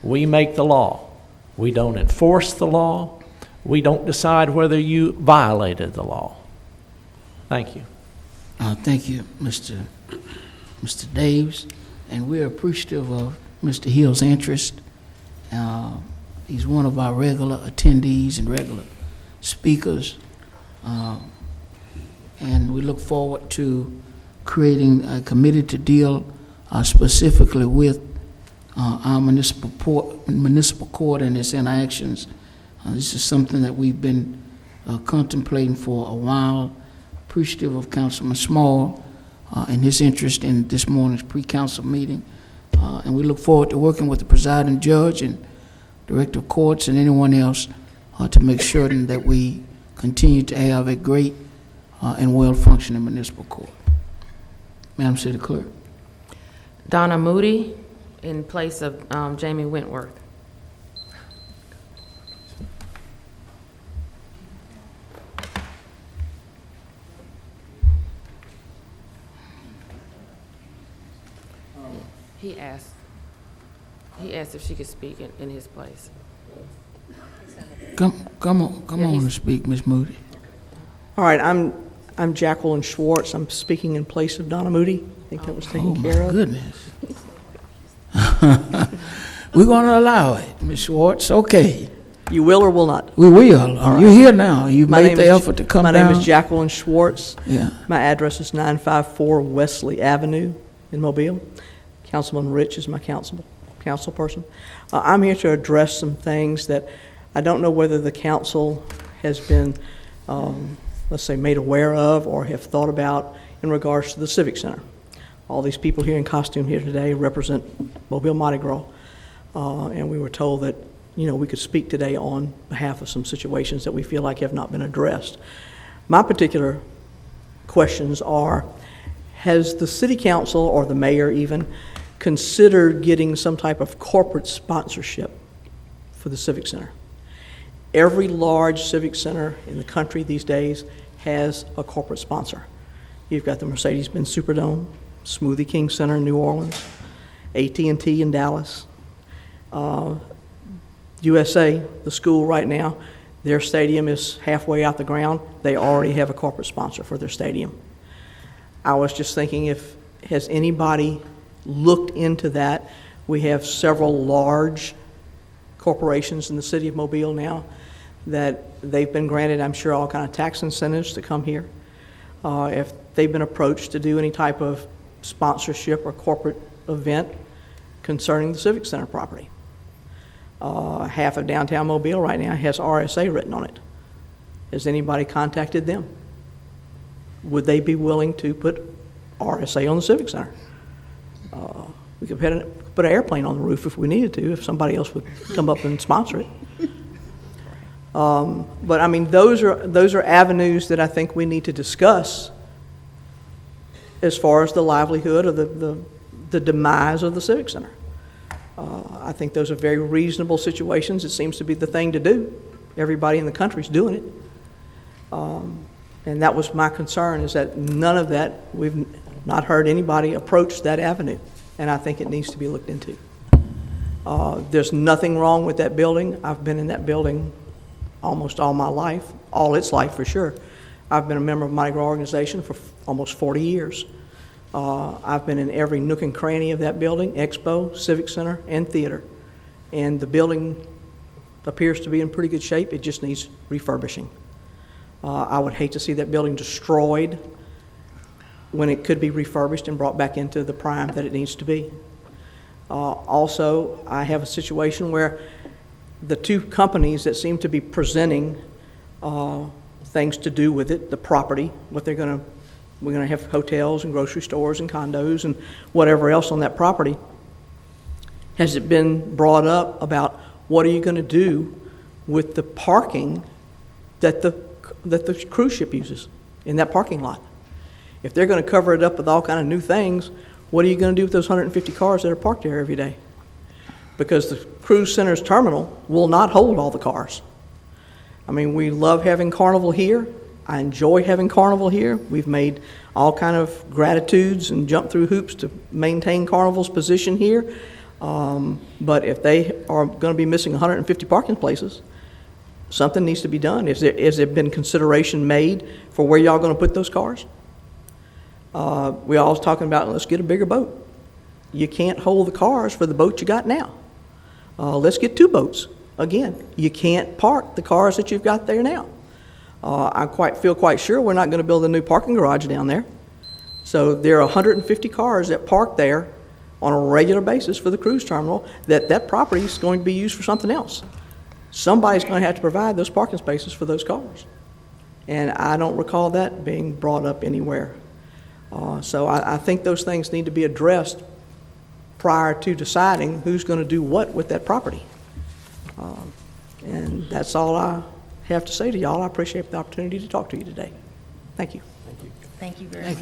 We make the law. We don't enforce the law. We don't decide whether you violated the law. Thank you. Thank you, Mr. Davis, and we're appreciative of Mr. Hill's interest. He's one of our regular attendees and regular speakers, and we look forward to creating a committee to deal specifically with our municipal court and its interactions. This is something that we've been contemplating for a while. Appreciative of Councilman Small and his interest in this morning's pre-council meeting. And we look forward to working with the presiding judge and director of courts and anyone else to make sure that we continue to have a great and well-functioning municipal court. Madam City Clerk. Donna Moody in place of Jamie Wentworth. He asked if she could speak in his place. Come on and speak, Ms. Moody. All right, I'm Jacqueline Schwartz. I'm speaking in place of Donna Moody. I think that was taken care of. Oh, my goodness. We're going to allow it, Ms. Schwartz. Okay. You will or will not? We will. All right. You're here now. You made the effort to come down. My name is Jacqueline Schwartz. Yeah. My address is 954 Wesley Avenue in Mobile. Councilman Rich is my council person. I'm here to address some things that I don't know whether the council has been, let's say, made aware of or have thought about in regards to the Civic Center. All these people here in costume here today represent Mobile Mardi Gras, and we were told that, you know, we could speak today on behalf of some situations that we feel like have not been addressed. My particular questions are, has the city council or the mayor even considered getting some type of corporate sponsorship for the Civic Center? Every large civic center in the country these days has a corporate sponsor. You've got the Mercedes-Benz Superdome, Smoothie King Center in New Orleans, AT&T in Dallas, USA, the school right now, their stadium is halfway out the ground. They already have a corporate sponsor for their stadium. I was just thinking, has anybody looked into that? We have several large corporations in the city of Mobile now that they've been granted, I'm sure, all kind of tax incentives to come here. If they've been approached to do any type of sponsorship or corporate event concerning the Civic Center property. Half of downtown Mobile right now has RSA written on it. Has anybody contacted them? Would they be willing to put RSA on the Civic Center? We could put an airplane on the roof if we needed to, if somebody else would come up and sponsor it. But I mean, those are avenues that I think we need to discuss as far as the livelihood of the demise of the Civic Center. I think those are very reasonable situations. It seems to be the thing to do. Everybody in the country's doing it. And that was my concern, is that none of that, we've not heard anybody approach that avenue. And I think it needs to be looked into. There's nothing wrong with that building. I've been in that building almost all my life, all its life for sure. I've been a member of Mardi Gras organization for almost 40 years. I've been in every nook and cranny of that building, expo, civic center, and theater. And the building appears to be in pretty good shape. It just needs refurbishing. I would hate to see that building destroyed when it could be refurbished and brought back into the prime that it needs to be. Also, I have a situation where the two companies that seem to be presenting things to do with it, the property, what we're going to have hotels and grocery stores and condos and whatever else on that property. Has it been brought up about what are you going to do with the parking that the cruise ship uses in that parking lot? If they're going to cover it up with all kind of new things, what are you going to do with those 150 cars that are parked there every day? Because the cruise center's terminal will not hold all the cars. I mean, we love having Carnival here. I enjoy having Carnival here. We've made all kind of gratitudes and jumped through hoops to maintain Carnival's position here. But if they are going to be missing 150 parking places, something needs to be done. Has there been consideration made for where y'all going to put those cars? We always talking about, let's get a bigger boat. You can't hold the cars for the boat you got now. Let's get 2 boats. Again, you can't park the cars that you've got there now. I feel quite sure we're not going to build a new parking garage down there. So there are 150 cars that park there on a regular basis for the cruise terminal, that property is going to be used for something else. Somebody's going to have to provide those parking spaces for those cars. And I don't recall that being brought up anywhere. So I think those things need to be addressed prior to deciding who's going to do what with that property. And that's all I have to say to y'all. I appreciate the opportunity to talk to you today. Thank you. Thank you. Thank you very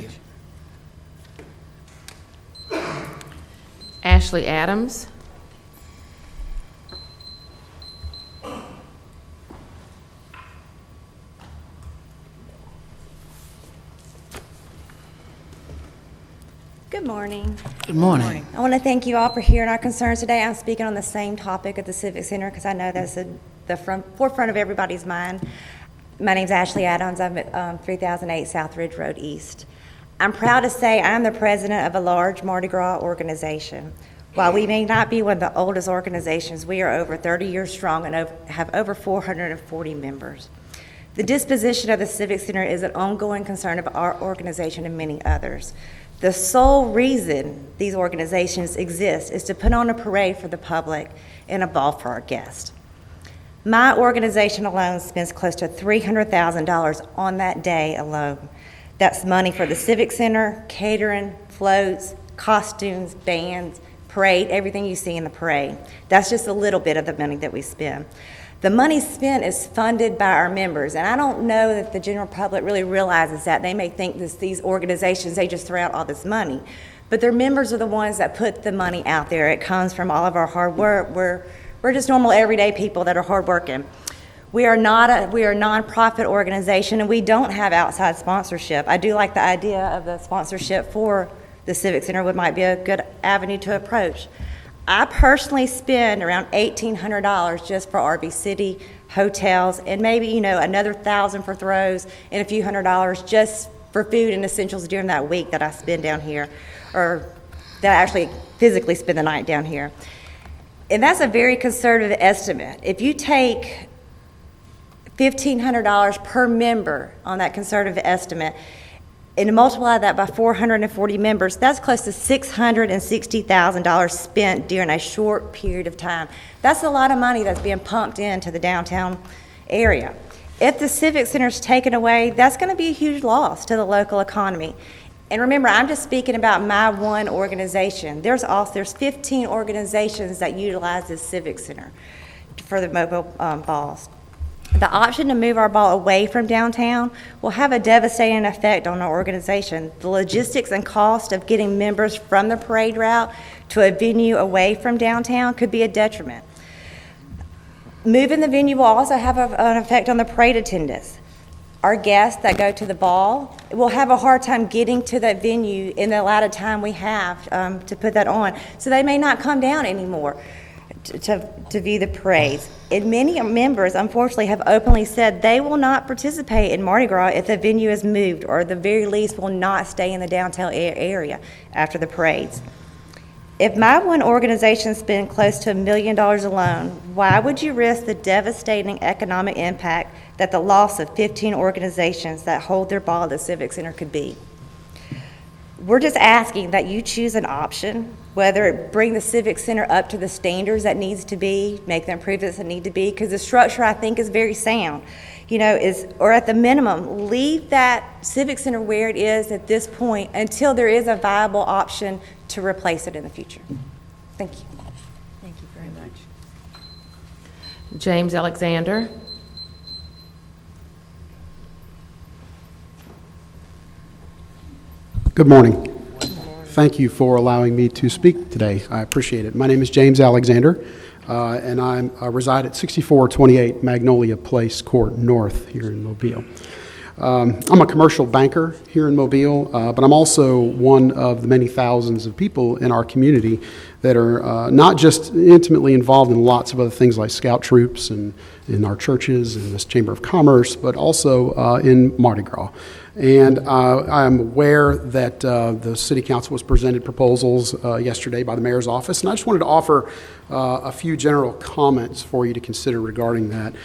much. Ashley Adams. Good morning. Good morning. I want to thank you all for hearing our concerns today. I'm speaking on the same topic at the Civic Center because I know that's the forefront of everybody's mind. My name's Ashley Adams. I'm at 3008 South Ridge Road East. I'm proud to say I'm the president of a large Mardi Gras organization. While we may not be one of the oldest organizations, we are over 30 years strong and have over 440 members. The disposition of the Civic Center is an ongoing concern of our organization and many others. The sole reason these organizations exist is to put on a parade for the public and a ball for our guests. My organization alone spends close to $300,000 on that day alone. That's money for the Civic Center, catering, floats, costumes, bands, parade, everything you see in the parade. That's just a little bit of the money that we spend. The money spent is funded by our members, and I don't know that the general public really realizes that. They may think these organizations, they just throw out all this money. But their members are the ones that put the money out there. It comes from all of our hard work. We're just normal, everyday people that are hardworking. We are a nonprofit organization, and we don't have outside sponsorship. I do like the idea of the sponsorship for the Civic Center. Might be a good avenue to approach. I personally spend around $1,800 just for RV City, hotels, and maybe, another $1,000 for throws and a few $100 just for food and essentials during that week that I spend down here, or that I actually physically spend the night down here. And that's a very conservative estimate. If you take $1,500 per member on that conservative estimate, and multiply that by 440 members, that's close to $660,000 spent during a short period of time. That's a lot of money that's being pumped into the downtown area. If the Civic Center is taken away, that's going to be a huge loss to the local economy. And remember, I'm just speaking about my one organization. There's 15 organizations that utilize this Civic Center for the mobile balls. The option to move our ball away from downtown will have a devastating effect on our organization. The logistics and cost of getting members from the parade route to a venue away from downtown could be a detriment. Moving the venue will also have an effect on the parade attendance. Our guests that go to the ball will have a hard time getting to that venue in the allotted time we have to put that on. So they may not come down anymore to view the parades. And many members, unfortunately, have openly said they will not participate in Mardi Gras if the venue is moved, or at the very least will not stay in the downtown area after the parades. If my one organization spent close to $1 million alone, why would you risk the devastating economic impact that the loss of 15 organizations that hold their ball at the Civic Center could be? We're just asking that you choose an option, whether it bring the Civic Center up to the standards that needs to be, make the improvements that need to be, because the structure, I think, is very sound. Or at the minimum, leave that Civic Center where it is at this point until there is a viable option to replace it in the future. Thank you. Thank you very much. James Alexander. Good morning. Thank you for allowing me to speak today. I appreciate it. My name is James Alexander, and I reside at 6428 Magnolia Place Court North here in Mobile. I'm a commercial banker here in Mobile, but I'm also one of the many thousands of people in our community that are not just intimately involved in lots of other things like scout troops and in our churches and this Chamber of Commerce, but also in Mardi Gras. And I'm aware that the City Council was presented proposals yesterday by the Mayor's office, and I just wanted to offer a few general comments for you to consider regarding that.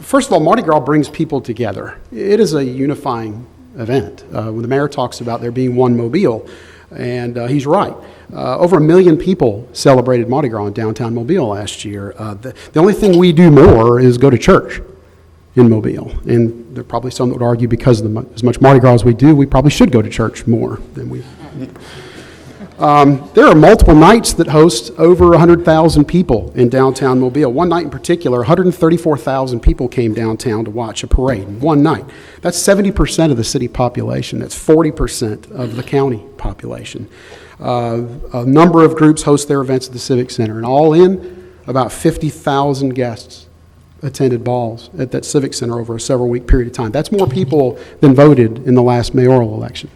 First of all, Mardi Gras brings people together. It is a unifying event. When the Mayor talks about there being one Mobile, and he's right. Over 1 million people celebrated Mardi Gras in downtown Mobile last year. The only thing we do more is go to church in Mobile. And there are probably some that would argue because of as much Mardi Gras as we do, we probably should go to church more than we. There are multiple nights that host over 100,000 people in downtown Mobile. One night in particular, 134,000 people came downtown to watch a parade. One night. That's 70% of the city population. That's 40% of the county population. A number of groups host their events at the Civic Center, and all in, about 50,000 guests attended balls at that Civic Center over a several-week period of time. That's more people than voted in the last mayoral election.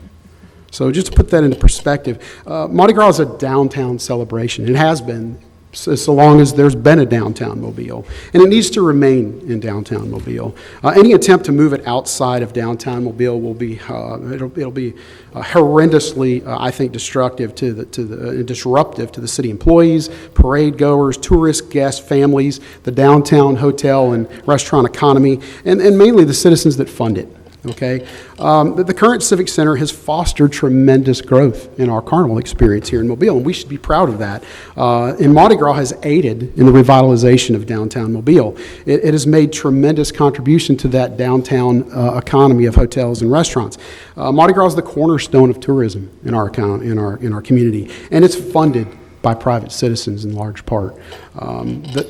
So just to put that into perspective, Mardi Gras is a downtown celebration. It has been so long as there's been a downtown Mobile, and it needs to remain in downtown Mobile. Any attempt to move it outside of downtown Mobile will be it'll be horrendously, I think, destructive disruptive to the city employees, parade goers, tourists, guests, families, the downtown hotel and restaurant economy, and mainly the citizens that fund it. Okay, the current Civic Center has fostered tremendous growth in our carnival experience here in Mobile, and we should be proud of that. And Mardi Gras has aided in the revitalization of downtown Mobile. It has made tremendous contribution to that downtown economy of hotels and restaurants. Mardi Gras is the cornerstone of tourism in our community, and it's funded by private citizens in large part.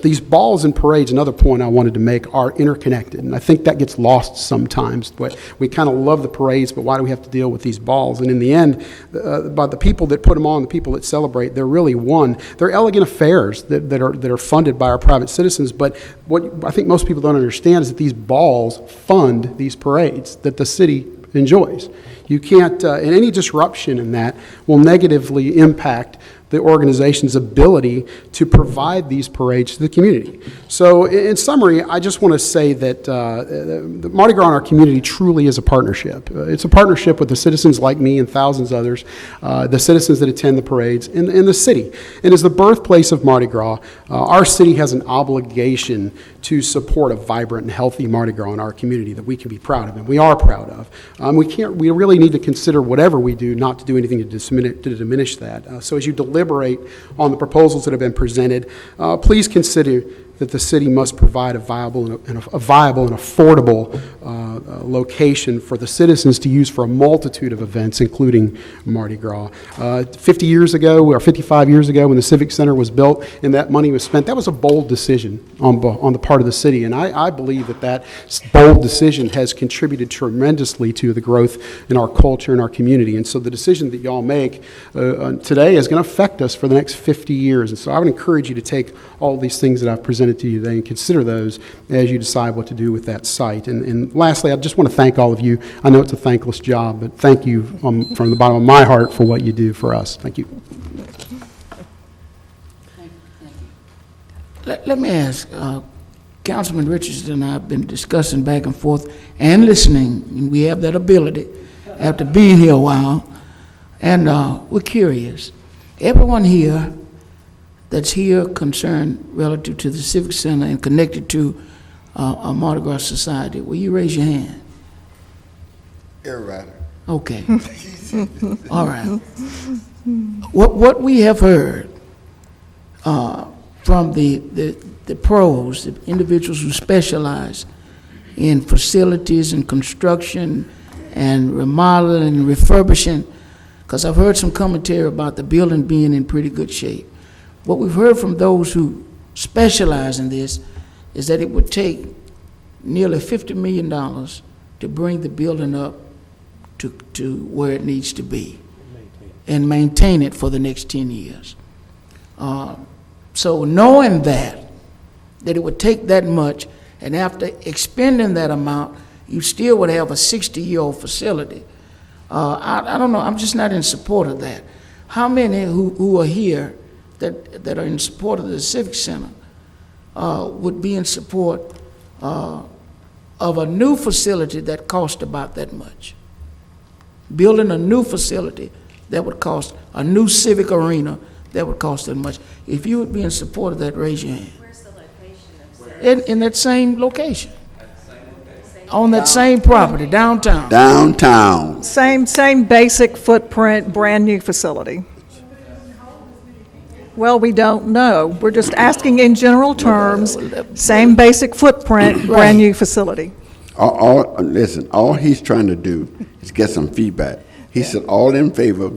These balls and parades, another point I wanted to make, are interconnected, and I think that gets lost sometimes. But we kind of love the parades, but why do we have to deal with these balls? And in the end, by the people that put them on, the people that celebrate, they're really one. They're elegant affairs that are funded by our private citizens, but what I think most people don't understand is that these balls fund these parades that the city enjoys. You can't, and any disruption in that will negatively impact the organization's ability to provide these parades to the community. So in summary, I just want to say that the Mardi Gras in our community truly is a partnership. It's a partnership with the citizens like me and thousands others, the citizens that attend the parades, and the city. And as the birthplace of Mardi Gras, our city has an obligation to support a vibrant and healthy Mardi Gras in our community that we can be proud of, and we are proud of. We really need to consider whatever we do not to do anything to diminish that. So as you deliberate on the proposals that have been presented, please consider that the city must provide a viable and affordable location for the citizens to use for a multitude of events, including Mardi Gras. 50 years ago, or 55 years ago, when the Civic Center was built and that money was spent, that was a bold decision on the part of the city, and I believe that bold decision has contributed tremendously to the growth in our culture and our community. And so the decision that y'all make today is going to affect us for the next 50 years. And so I would encourage you to take all these things that I've presented to you today and consider those as you decide what to do with that site. And lastly, I just want to thank all of you. I know it's a thankless job, but thank you from the bottom of my heart for what you do for us. Thank you. Let me ask, Councilman Richardson and I have been discussing back and forth and listening, and we have that ability after being here a while, and we're curious. Everyone here that's here concerned relative to the Civic Center and connected to a Mardi Gras Society, will you raise your hand? Everybody. Okay. All right. What we have heard from the pros, the individuals who specialize in facilities and construction and remodeling and refurbishing, because I've heard some commentary about the building being in pretty good shape. What we've heard from those who specialize in this is that it would take nearly $50 million to bring the building up to where it needs to be and maintain it for the next 10 years. So knowing that it would take that much, and after expending that amount, you still would have a 60-year-old facility. I don't know, I'm just not in support of that. How many who are here that are in support of the Civic Center would be in support of a new facility that cost about that much? Building a new facility that would cost, a new civic arena that would cost that much. If you would be in support of that, raise your hand. Where's the location of In that same location. On that same property, downtown. Downtown. Same basic footprint, brand-new facility. Well, we don't know. We're just asking in general terms, same basic footprint, brand-new facility. Listen, all he's trying to do is get some feedback. He said all in favor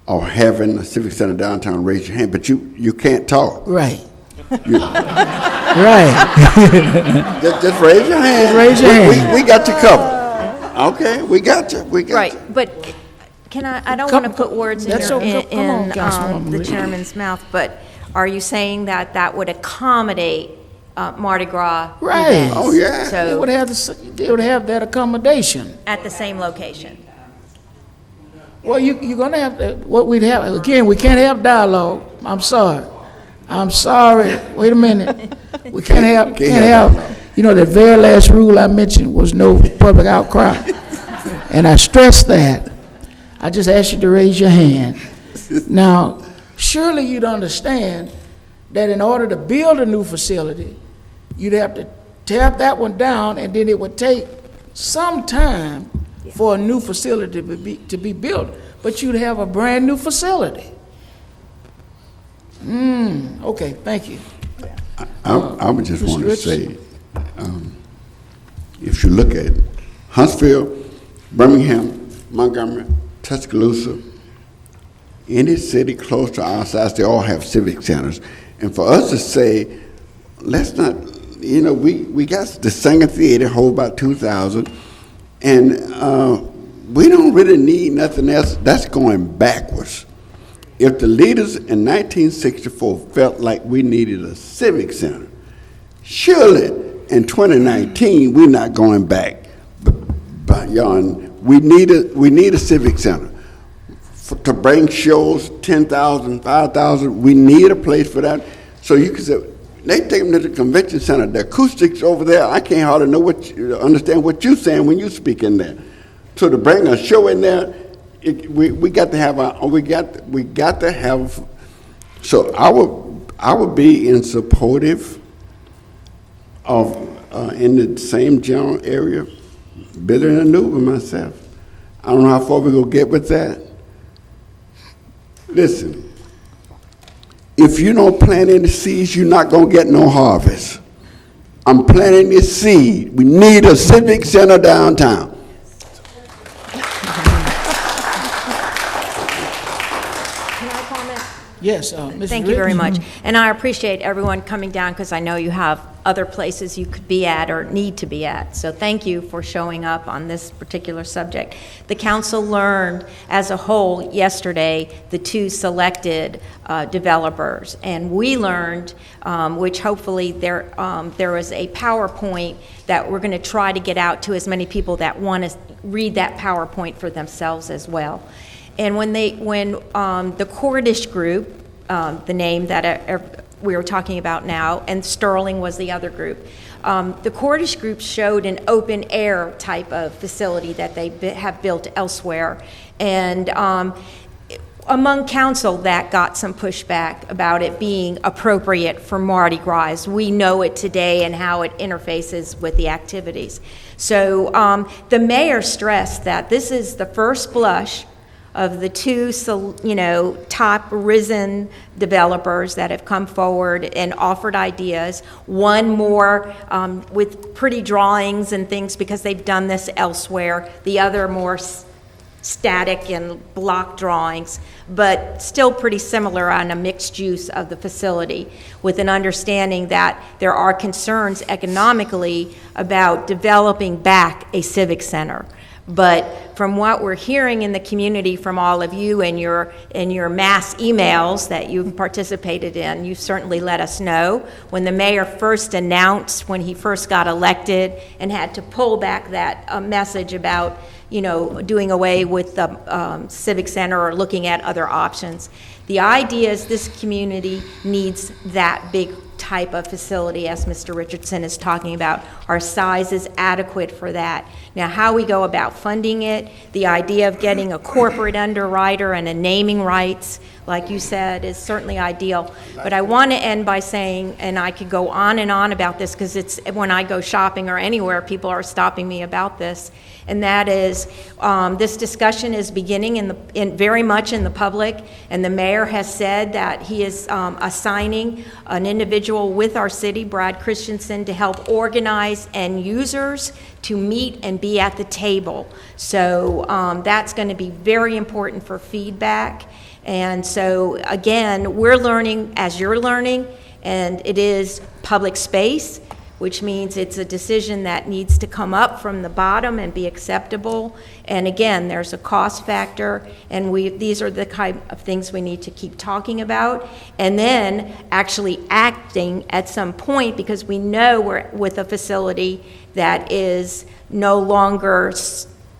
of having a Civic Center downtown, raise your hand, but you can't talk. Right. Right. just raise your hand. Just raise your hand. We got you covered. Okay, we got you. We got Right, you. but can I don't want to put words in That's your- okay. Come on, in Councilwoman the Lee. chairman's mouth, but are you saying that would accommodate Mardi Gras Right. events? Oh, yeah. They would So, have that accommodation. at the same location? Well, you're going to have to, what we'd have, again, we can't have dialogue. I'm sorry. Wait a minute. We can't have, that very last rule I mentioned was no public outcry. And I stressed that. I just asked you to raise your hand. Now, surely you'd understand that in order to build a new facility, you'd have to tear that one down, and then it would take some time for a new facility to be built, but you'd have a brand-new facility. Okay, thank you. I would just Mr. want to Richardson? say, if you look at Huntsville, Birmingham, Montgomery, Tuscaloosa, any city close to our size, they all have civic centers. And for us to say, let's not, we got the Sanger Theater, hold about 2,000, and we don't really need nothing else. That's going backwards. If the leaders in 1964 felt like we needed a civic center, surely in 2019 we're not going back beyond. We need a civic center to bring shows, 10,000, 5,000. We need a place for that. So you can say they take them to the convention center. The acoustics over there, I can't hardly understand what you're saying when you speak in there. So to bring a show in there. We got to have. So I would be in supportive of in the same general area, building a new one myself. I don't know how far we're gonna get with that. Listen, if you don't plant any seeds, you're not gonna get no harvest. I'm planting this seed. We need a civic center downtown. Yes, Mrs. Thank you very Rich. much. And I appreciate everyone coming down because I know you have other places you could be at or need to be at. So thank you for showing up on this particular subject. The council learned as a whole yesterday the two selected developers. And we learned, which hopefully there was a PowerPoint that we're going to try to get out to as many people that want to read that PowerPoint for themselves as well. And when the Cordish Group, the name that we were talking about now, and Sterling was the other group, the Cordish Group showed an open air type of facility that they have built elsewhere. And among council, that got some pushback about it being appropriate for Mardi Gras. We know it today and how it interfaces with the activities. So the mayor stressed that this is the first blush of the two, top risen developers that have come forward and offered ideas. One more with pretty drawings and things because they've done this elsewhere. The other more static and block drawings, but still pretty similar on a mixed use of the facility, with an understanding that there are concerns economically about developing back a civic center. But from what we're hearing in the community from all of you and your mass emails that you've participated in, you certainly let us know. When the mayor first announced, when he first got elected and had to pull back that message about doing away with the civic center or looking at other options, the idea is this community needs that big type of facility, as Mr. Richardson is talking about. Our size is adequate for that. Now, how we go about funding it, the idea of getting a corporate underwriter and a naming rights, like you said, is certainly ideal. But I want to end by saying, and I could go on and on about this because it's when I go shopping or anywhere, people are stopping me about this, and that is this discussion is beginning very much in the public, and the mayor has said that he is assigning an individual with our city, Brad Christensen, to help organize end users to meet and be at the table. So that's going to be very important for feedback. And so again, we're learning as you're learning, and it is public space, which means it's a decision that needs to come up from the bottom and be acceptable. And again, there's a cost factor, and these are the kind of things we need to keep talking about, and then actually acting at some point, because we know we're with a facility that is no longer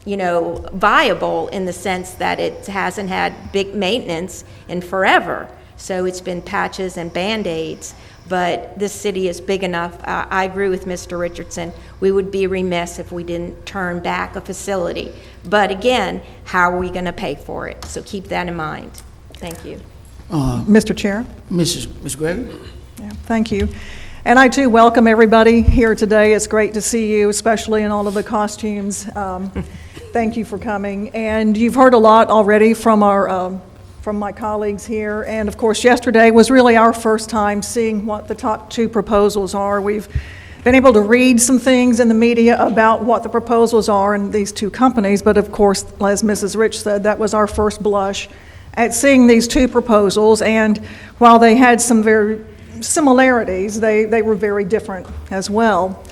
viable in the sense that it hasn't had big maintenance in forever. So it's been patches and Band-Aids. But this city is big enough. I agree with Mr. Richardson. We would be remiss if we didn't turn back a facility. But again, how are we going to pay for it? So keep that in mind. Thank you. Mr. Chair? Ms. Gregory? Yeah, thank you. And I too welcome everybody here today. It's great to see you, especially in all of the costumes. Thank you for coming. And you've heard a lot already from my colleagues here. And of course, yesterday was really our first time seeing what the top two proposals are. We've been able to read some things in the media about what the proposals are in these two companies, but of course, as Mrs. Rich said, that was our first blush at seeing these two proposals. And while they had some very similarities, they were very different as well.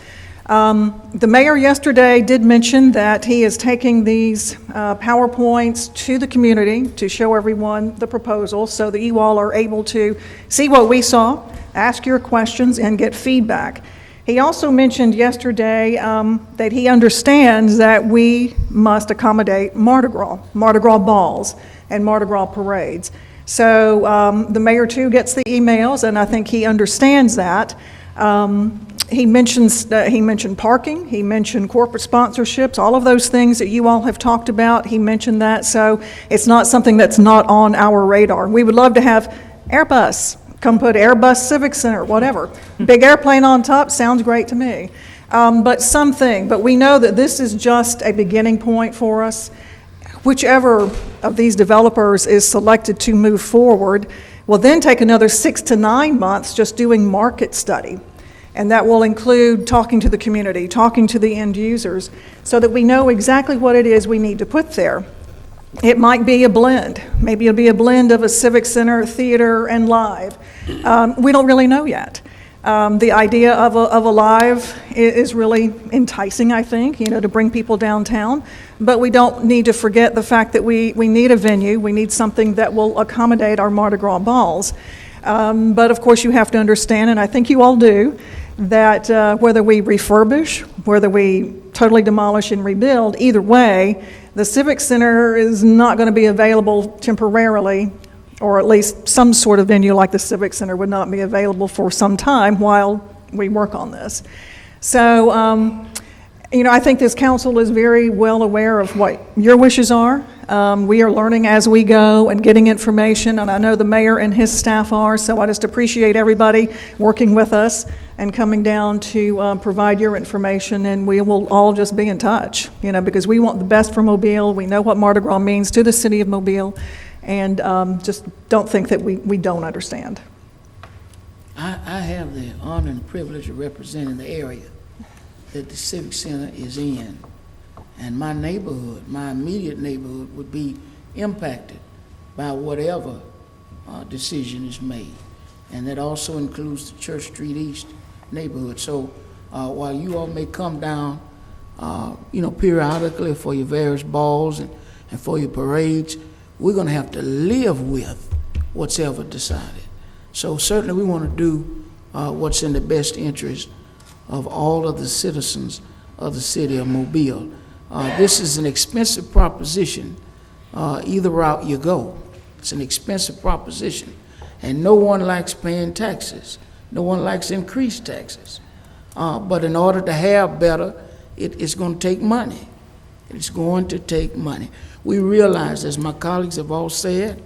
The mayor yesterday did mention that he is taking these PowerPoints to the community to show everyone the proposal so that you all are able to see what we saw, ask your questions, and get feedback. He also mentioned yesterday that he understands that we must accommodate Mardi Gras balls, and Mardi Gras parades. So the mayor too gets the emails, and I think he understands that. He mentioned parking, he mentioned corporate sponsorships, all of those things that you all have talked about, he mentioned that, so it's not something that's not on our radar. We would love to have Airbus, come put Airbus Civic Center, whatever. Big airplane on top, sounds great to me. But we know that this is just a beginning point for us. Whichever of these developers is selected to move forward will then take another 6 to 9 months just doing market study. And that will include talking to the community, talking to the end users, so that we know exactly what it is we need to put there. It might be a blend. Maybe it'll be a blend of a civic center, theater, and live. We don't really know yet. The idea of a live is really enticing, I think, to bring people downtown. But we don't need to forget the fact that we need a venue. We need something that will accommodate our Mardi Gras balls. But of course, you have to understand, and I think you all do, that whether we refurbish, whether we totally demolish and rebuild, either way, the Civic Center is not going to be available temporarily, or at least some sort of venue like the Civic Center would not be available for some time while we work on this. So, I think this council is very well aware of what your wishes are. We are learning as we go and getting information, and I know the mayor and his staff are, so I just appreciate everybody working with us and coming down to provide your information, and we will all just be in touch, because we want the best for Mobile. We know what Mardi Gras means to the city of Mobile, and just don't think that we don't understand. I have the honor and privilege of representing the area that the Civic Center is in. And my neighborhood, my immediate neighborhood, would be impacted by whatever decision is made. And that also includes the Church Street East neighborhood. So while you all may come down, periodically for your various balls and for your parades, we're going to have to live with what's ever decided. So certainly we want to do what's in the best interest of all of the citizens of the city of Mobile. This is an expensive proposition, either route you go. It's an expensive proposition, and no one likes paying taxes. No one likes increased taxes. But in order to have better, it's going to take money. It's going to take money. We realize, as my colleagues have all said,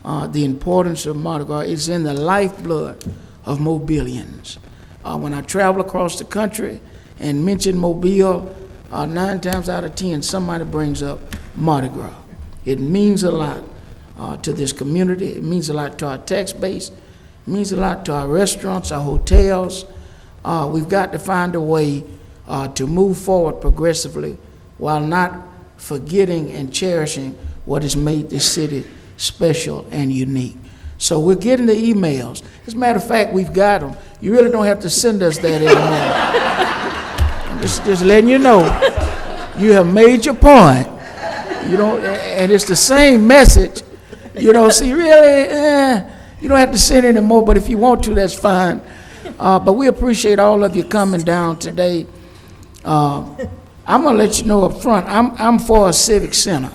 the importance of Mardi Gras is in the lifeblood of Mobilians. When I travel across the country and mention Mobile, 9 times out of 10, somebody brings up Mardi Gras. It means a lot to this community. It means a lot to our tax base. It means a lot to our restaurants, our hotels. We've got to find a way to move forward progressively while not forgetting and cherishing what has made this city special and unique. So we're getting the emails. As a matter of fact, we've got them. You really don't have to send us that anymore. Just letting you know, you have made your point. And it's the same message. See, really, you don't have to send anymore, but if you want to, that's fine. But we appreciate all of you coming down today. I'm going to let you know up front, I'm for a civic center,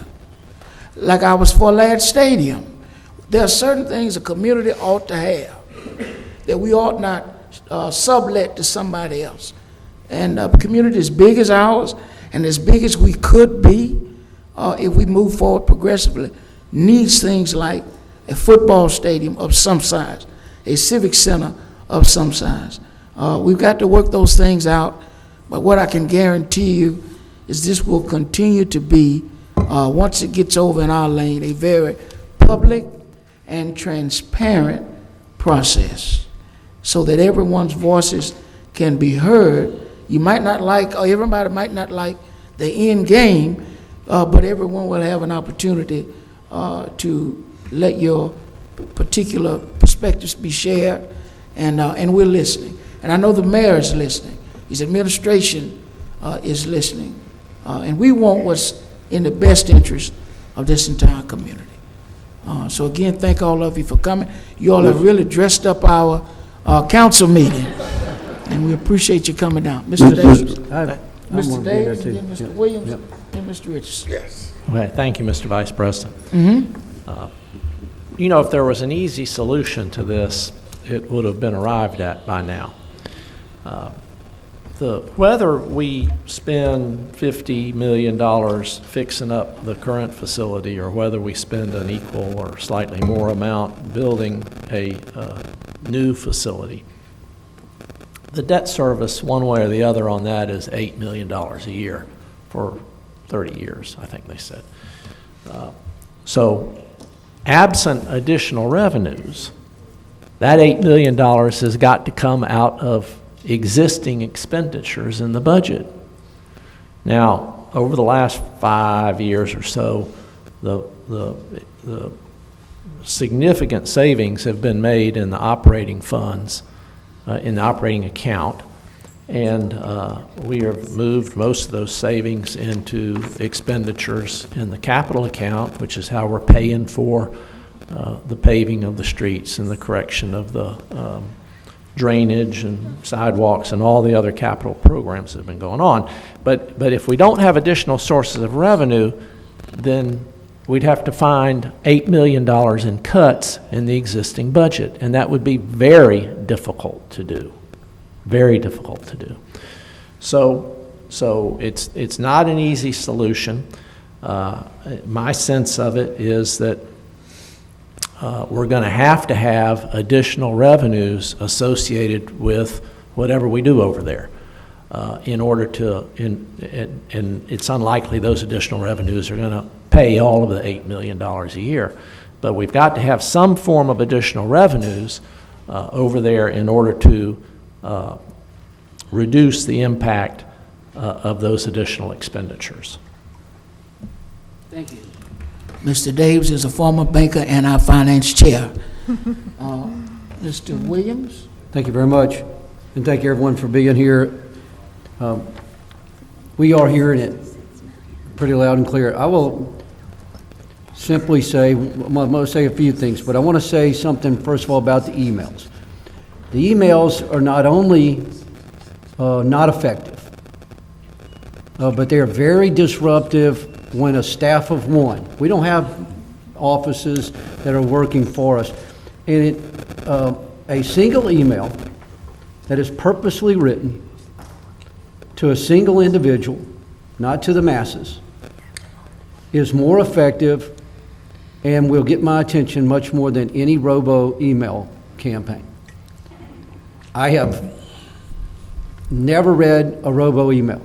like I was for Ladd Stadium. There are certain things a community ought to have that we ought not sublet to somebody else. And a community as big as ours and as big as we could be, if we move forward progressively, needs things like a football stadium of some size, a civic center of some size. We've got to work those things out, but what I can guarantee you is this will continue to be, once it gets over in our lane, a very public and transparent process so that everyone's voices can be heard. You might not like, or everybody might not like the end game, but everyone will have an opportunity to let your particular perspectives be shared, and we're listening. And I know the mayor is listening. His administration is listening. And we want what's in the best interest of this entire community. So again, thank all of you for coming. You all have really dressed up our council meeting, and we appreciate you coming down. Mr. Davis, Mr. Davis, and then Mr. Williams, and Mr. Richardson. Yes. Okay, thank you, Mr. Vice President. If there was an easy solution to this, it would have been arrived at by now. Whether we spend $50 million fixing up the current facility, or whether we spend an equal or slightly more amount building a new facility, the debt service, one way or the other on that, is $8 million a year for 30 years, I think they said. So absent additional revenues, that $8 million has got to come out of existing expenditures in the budget. Now, over the last 5 years or so, the significant savings have been made in the operating funds, in the operating account, and we have moved most of those savings into expenditures in the capital account, which is how we're paying for the paving of the streets and the correction of the drainage and sidewalks and all the other capital programs that have been going on. But if we don't have additional sources of revenue, then we'd have to find $8 million in cuts in the existing budget, and that would be very difficult to do. Very difficult to do. So it's not an easy solution. My sense of it is that we're going to have additional revenues associated with whatever we do over there in order to, and it's unlikely those additional revenues are going to pay all of the $8 million a year. But we've got to have some form of additional revenues over there in order to reduce the impact of those additional expenditures. Thank you. Mr. Davis is a former banker and our finance chair. Mr. Williams? Thank you very much, and thank you everyone for being here. We are hearing it pretty loud and clear. I will simply say, I'm going to say a few things, but I want to say something first of all about the emails. The emails are not only not effective, but they are very disruptive when a staff of one, we don't have offices that are working for us, and a single email that is purposely written to a single individual, not to the masses, is more effective and will get my attention much more than any robo-email campaign. I have never read a robo-email,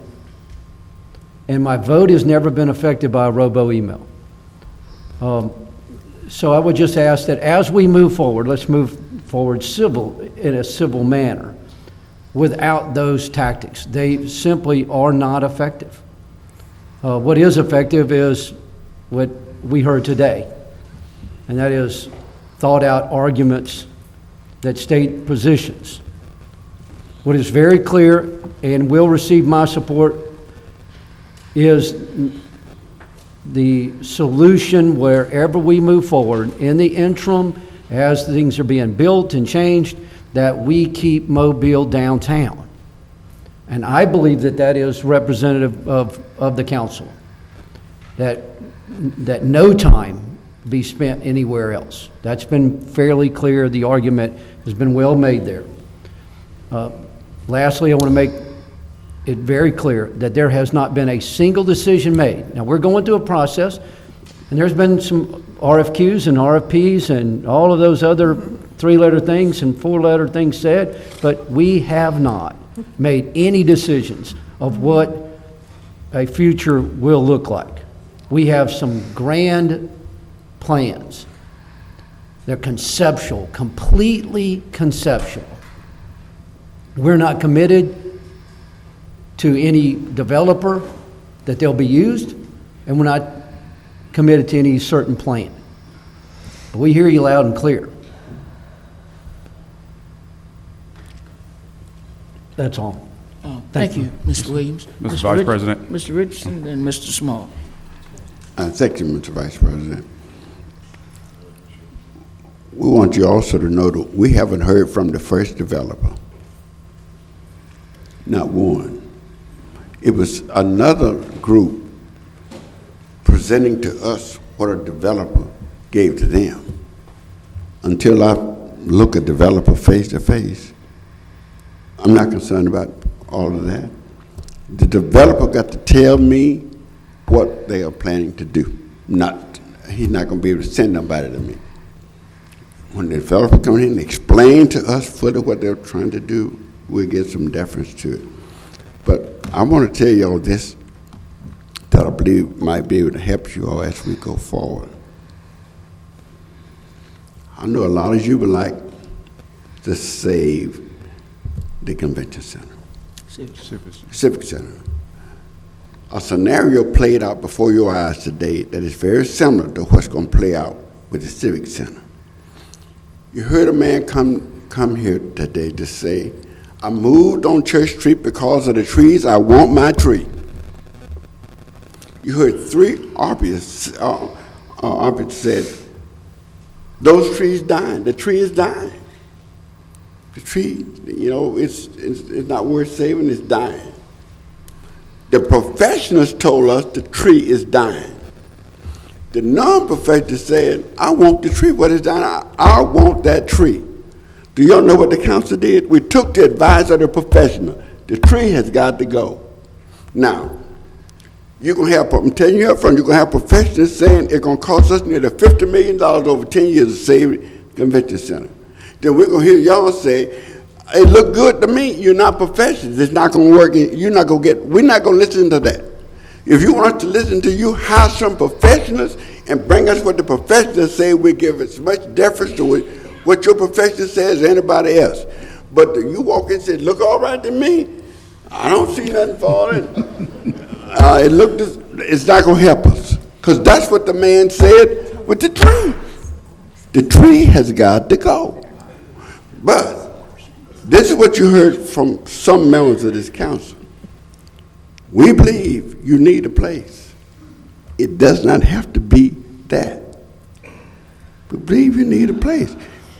and my vote has never been affected by a robo-email. So I would just ask that as we move forward, let's move forward in a civil manner without those tactics. They simply are not effective. What is effective is what we heard today, and that is thought-out arguments that state positions. What is very clear and will receive my support is the solution wherever we move forward. In the interim, as things are being built and changed, that we keep Mobile downtown. And I believe that that is representative of the council, that no time be spent anywhere else. That's been fairly clear. The argument has been well made there. Lastly, I want to make it very clear that there has not been a single decision made. Now, we're going through a process, and there's been some RFQs and RFPs and all of those other three-letter things and four-letter things said, but we have not made any decisions of what a future will look like. We have some grand plans. They're conceptual, completely conceptual. We're not committed to any developer that they'll be used, and we're not committed to any certain plan. But we hear you loud and clear. That's all. Thank you, Mr. Williams. Mr. Vice President. Mr. Richardson and Mr. Small. Thank you, Mr. Vice President. We want you also to know that we haven't heard from the first developer. Not one. It was another group presenting to us what a developer gave to them. Until I look a developer face to face, I'm not concerned about all of that. The developer got to tell me what they are planning to do. He's not going to be able to send nobody to me. When the developer comes in and explain to us fully what they're trying to do, we'll get some deference to it. But I want to tell you all this that I believe might be able to help you all as we go forward. I know a lot of you would like to save the convention center, Civic. Civic Center. A scenario played out before your eyes today that is very similar to what's going to play out with the Civic Center. You heard a man come here today to say, I moved on Church Street because of the trees. I want my tree. You heard three artists said, those trees dying. The tree is dying. The tree, it's not worth saving. It's dying. The professionals told us the tree is dying. The non-professionals said, I want the tree. What is dying? I want that tree. Do y'all know what the council did? We took the advice of the professional. The tree has got to go. Now, you're going to have, I'm telling you up front, you're going to have professionals saying it's going to cost us nearly $50 million over 10 years to save the convention center. Then we're going to hear y'all say, it look good to me. You're not professionals. It's not going to work. You're not going to get, we're not going to listen to that. If you want us to listen to you, hire some professionals and bring us what the professionals say. We give as much deference to it, what your professional says as anybody else. But you walk in and say, look all right to me. I don't see nothing falling. It's not going to help us. Because that's what the man said with the tree. The tree has got to go. But this is what you heard from some members of this council. We believe you need a place. It does not have to be that. We believe you need a place.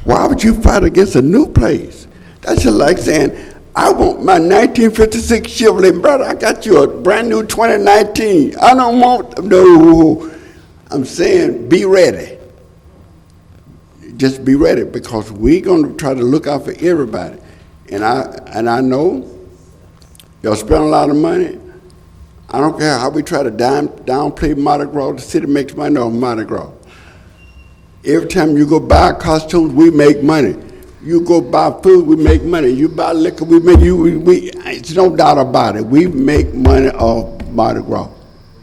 Why would you fight against a new place? That's just like saying, I want my 1956 Chevrolet, brother. I got you a brand new 2019. I don't want, no. I'm saying be ready. Just be ready, because we're going to try to look out for everybody. And I know y'all spend a lot of money. I don't care how we try to downplay Mardi Gras. The city makes money on Mardi Gras. Every time you go buy costumes, we make money. You go buy food, we make money. You buy liquor, we make it's no doubt about it. We make money off Mardi Gras.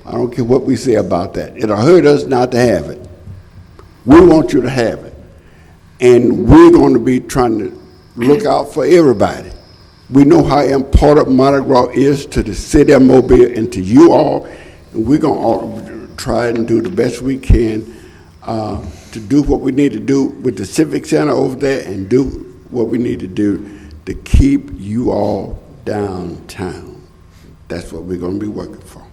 I don't care what we say about that. It'll hurt us not to have it. We want you to have it. And we're going to be trying to look out for everybody. We know how important Mardi Gras is to the city of Mobile and to you all. And we're going to try and do the best we can to do what we need to do with the Civic Center over there and do what we need to do to keep you all downtown. That's what we're going to be working for.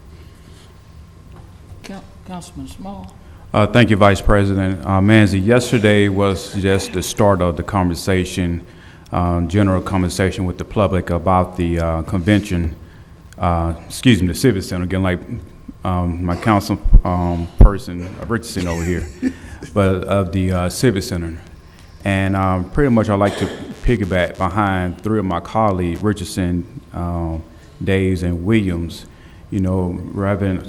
Councilman Small. Thank you, Vice President. Manzi, yesterday was just the start of the conversation, general conversation with the public about the convention, the Civic Center, again, like my council person, Richardson over here, but of the Civic Center. And pretty much I'd like to piggyback behind three of my colleagues, Richardson, Daves, and Williams. You know, Mr.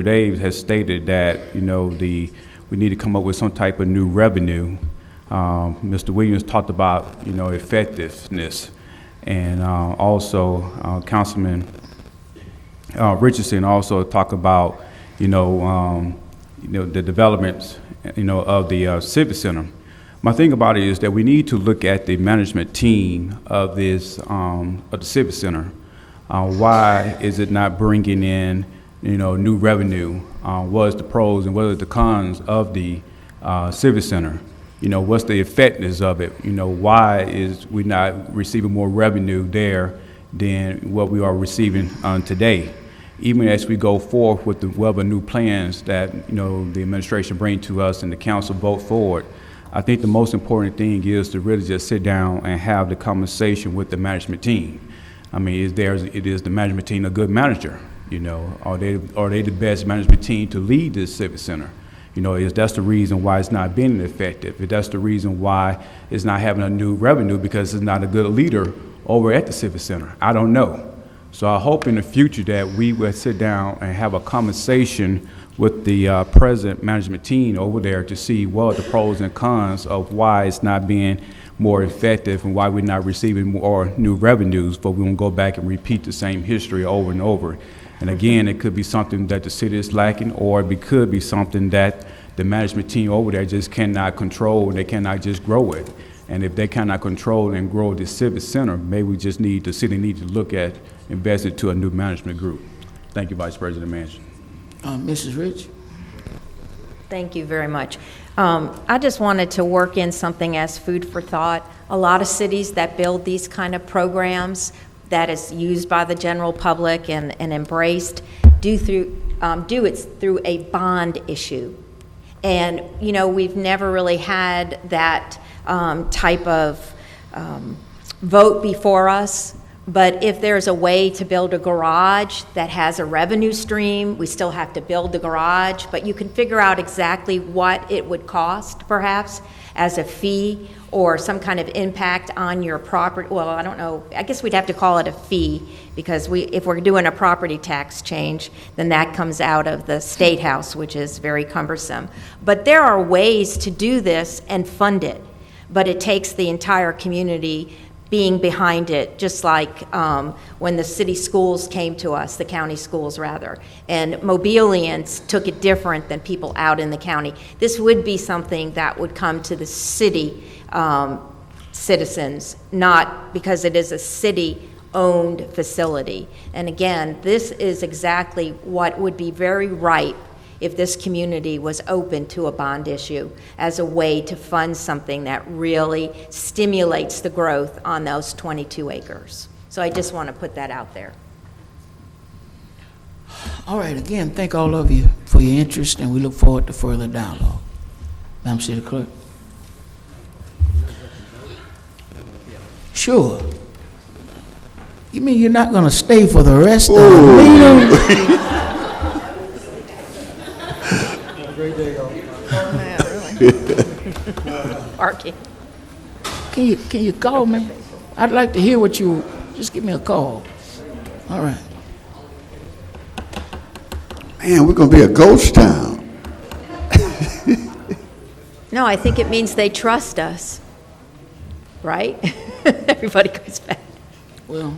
Daves has stated that, we need to come up with some type of new revenue. Mr. Williams talked about, effectiveness. And also, Councilman Richardson also talked about, the developments, of the Civic Center. My thing about it is that we need to look at the management team of this, of the Civic Center. Why is it not bringing in, new revenue? What is the pros and what are the cons of the Civic Center? What's the effectiveness of it? Why is we not receiving more revenue there than what we are receiving today? Even as we go forth with the web of new plans that, the administration bring to us and the council vote forward, I think the most important thing is to really just sit down and have the conversation with the management team. I mean, is the management team a good manager? Are they the best management team to lead this Civic Center? Is that's the reason why it's not being effective? If that's the reason why it's not having a new revenue because it's not a good leader over at the Civic Center? I don't know. So I hope in the future that we will sit down and have a conversation with the present management team over there to see what are the pros and cons of why it's not being more effective and why we're not receiving more new revenues, but we won't go back and repeat the same history over and over. And again, it could be something that the city is lacking, or it could be something that the management team over there just cannot control and they cannot just grow it. And if they cannot control and grow the civic center, maybe the city needs to look at investing to a new management group. Thank you, Vice President Manchin. Mrs. Rich? Thank you very much. I just wanted to work in something as food for thought. A lot of cities that build these kind of programs that is used by the general public and embraced do it through a bond issue. And, you know, we've never really had that type of vote before us. But if there's a way to build a garage that has a revenue stream, we still have to build the garage, but you can figure out exactly what it would cost, perhaps, as a fee or some kind of impact on your property. Well, I don't know. I guess we'd have to call it a fee, because if we're doing a property tax change, then that comes out of the State House, which is very cumbersome. But there are ways to do this and fund it, but it takes the entire community being behind it, just like when the city schools came to us, the county schools rather, and Mobilians took it different than people out in the county. This would be something that would come to the city citizens, not because it is a city-owned facility. And again, this is exactly what would be very ripe if this community was open to a bond issue as a way to fund something that really stimulates the growth on those 22 acres. So I just want to put that out there. All right, again, thank all of you for your interest, and we look forward to further dialogue. Madam City Clerk. Sure. You mean you're not going to stay for the rest of the meeting? Great day, y'all. Arky. Can you call me? I'd like to hear what you, just give me a call. All right. Man, we're going to be a ghost town. No, I think it means they trust us, right? Everybody goes back. Well,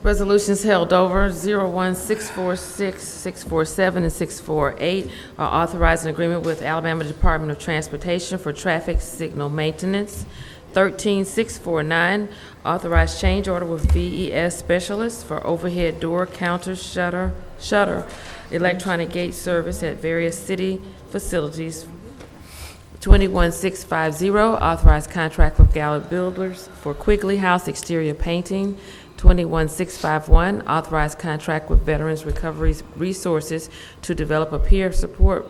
Resolutions held over, 01646, 647, and 648 are authorizing agreement with Alabama Department of Transportation for traffic signal maintenance. 13649, authorized change order with VES Specialists for overhead door, counter, shutter, electronic gate service at various city facilities. 21650, authorized contract with Gallup Builders for Quigley House exterior painting. 21651, authorized contract with Veterans Recovery Resources to develop a peer support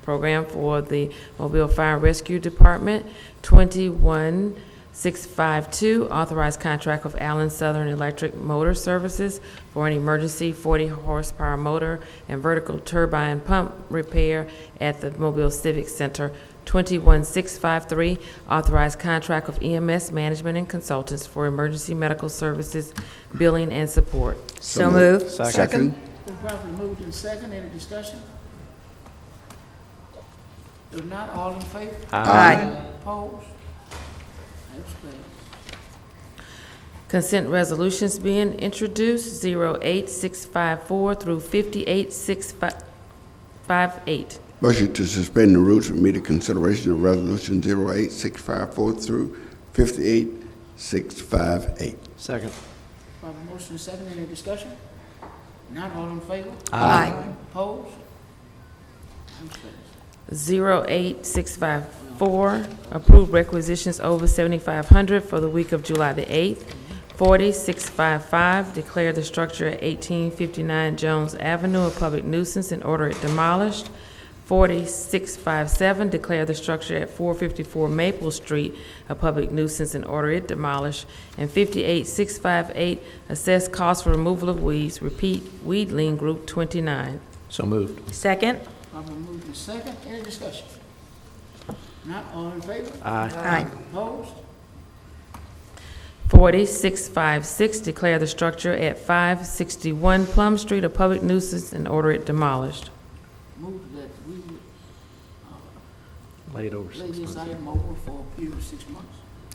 program for the Mobile Fire and Rescue Department. 21652, authorized contract with Allen Southern Electric Motor Services for an emergency 40 horsepower motor and vertical turbine pump repair at the Mobile Civic Center. 21653, authorized contract with EMS Management and Consultants for emergency medical services, billing, and support. So moved. Second. been properly moved in second. Any discussion? If not, all in favor? Aye. Opposed? Abstained. Consent resolutions being introduced, 08654 through 58658. Motion to suspend the rules for immediate consideration of resolution 08654 through 58658. Second. Proper motion is second. Any discussion? Not all in favor? Aye. Opposed? Abstained. 08654, approve requisitions over 7,500 for the week of July the 8th. 40655, declare the structure at 1859 Jones Avenue a public nuisance and order it demolished. 40657, declare the structure at 454 Maple Street a public nuisance and order it demolished. And 58658, assess cost for removal of weeds, repeat Weed Lien Group 29. So moved. Second. Properly moved in second. Any discussion? Not all in favor? Aye. Opposed? 40656, declare the structure at 561 Plum Street a public nuisance and order it demolished. Move that we would Lay it over lay 6 this months. item over for a period of 6 months.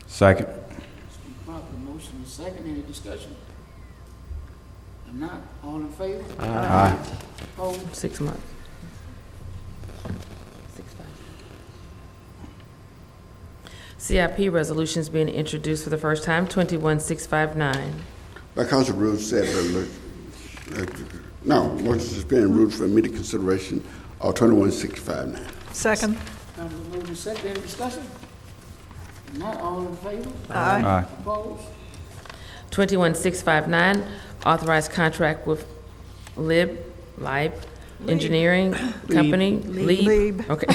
Second. It's been properly motion is second. Any discussion? If not, all in favor? Aye. Opposed? 6 months. CIP resolutions being introduced for the first time, 21659. By Council rules said, motion to suspend rules for immediate consideration of 21659. Second. Council moved and second. Any discussion? If not, all in favor? Aye. Aye. Opposed? 21659, authorized contract with Lieb Engineering Company. Lieb. Okay.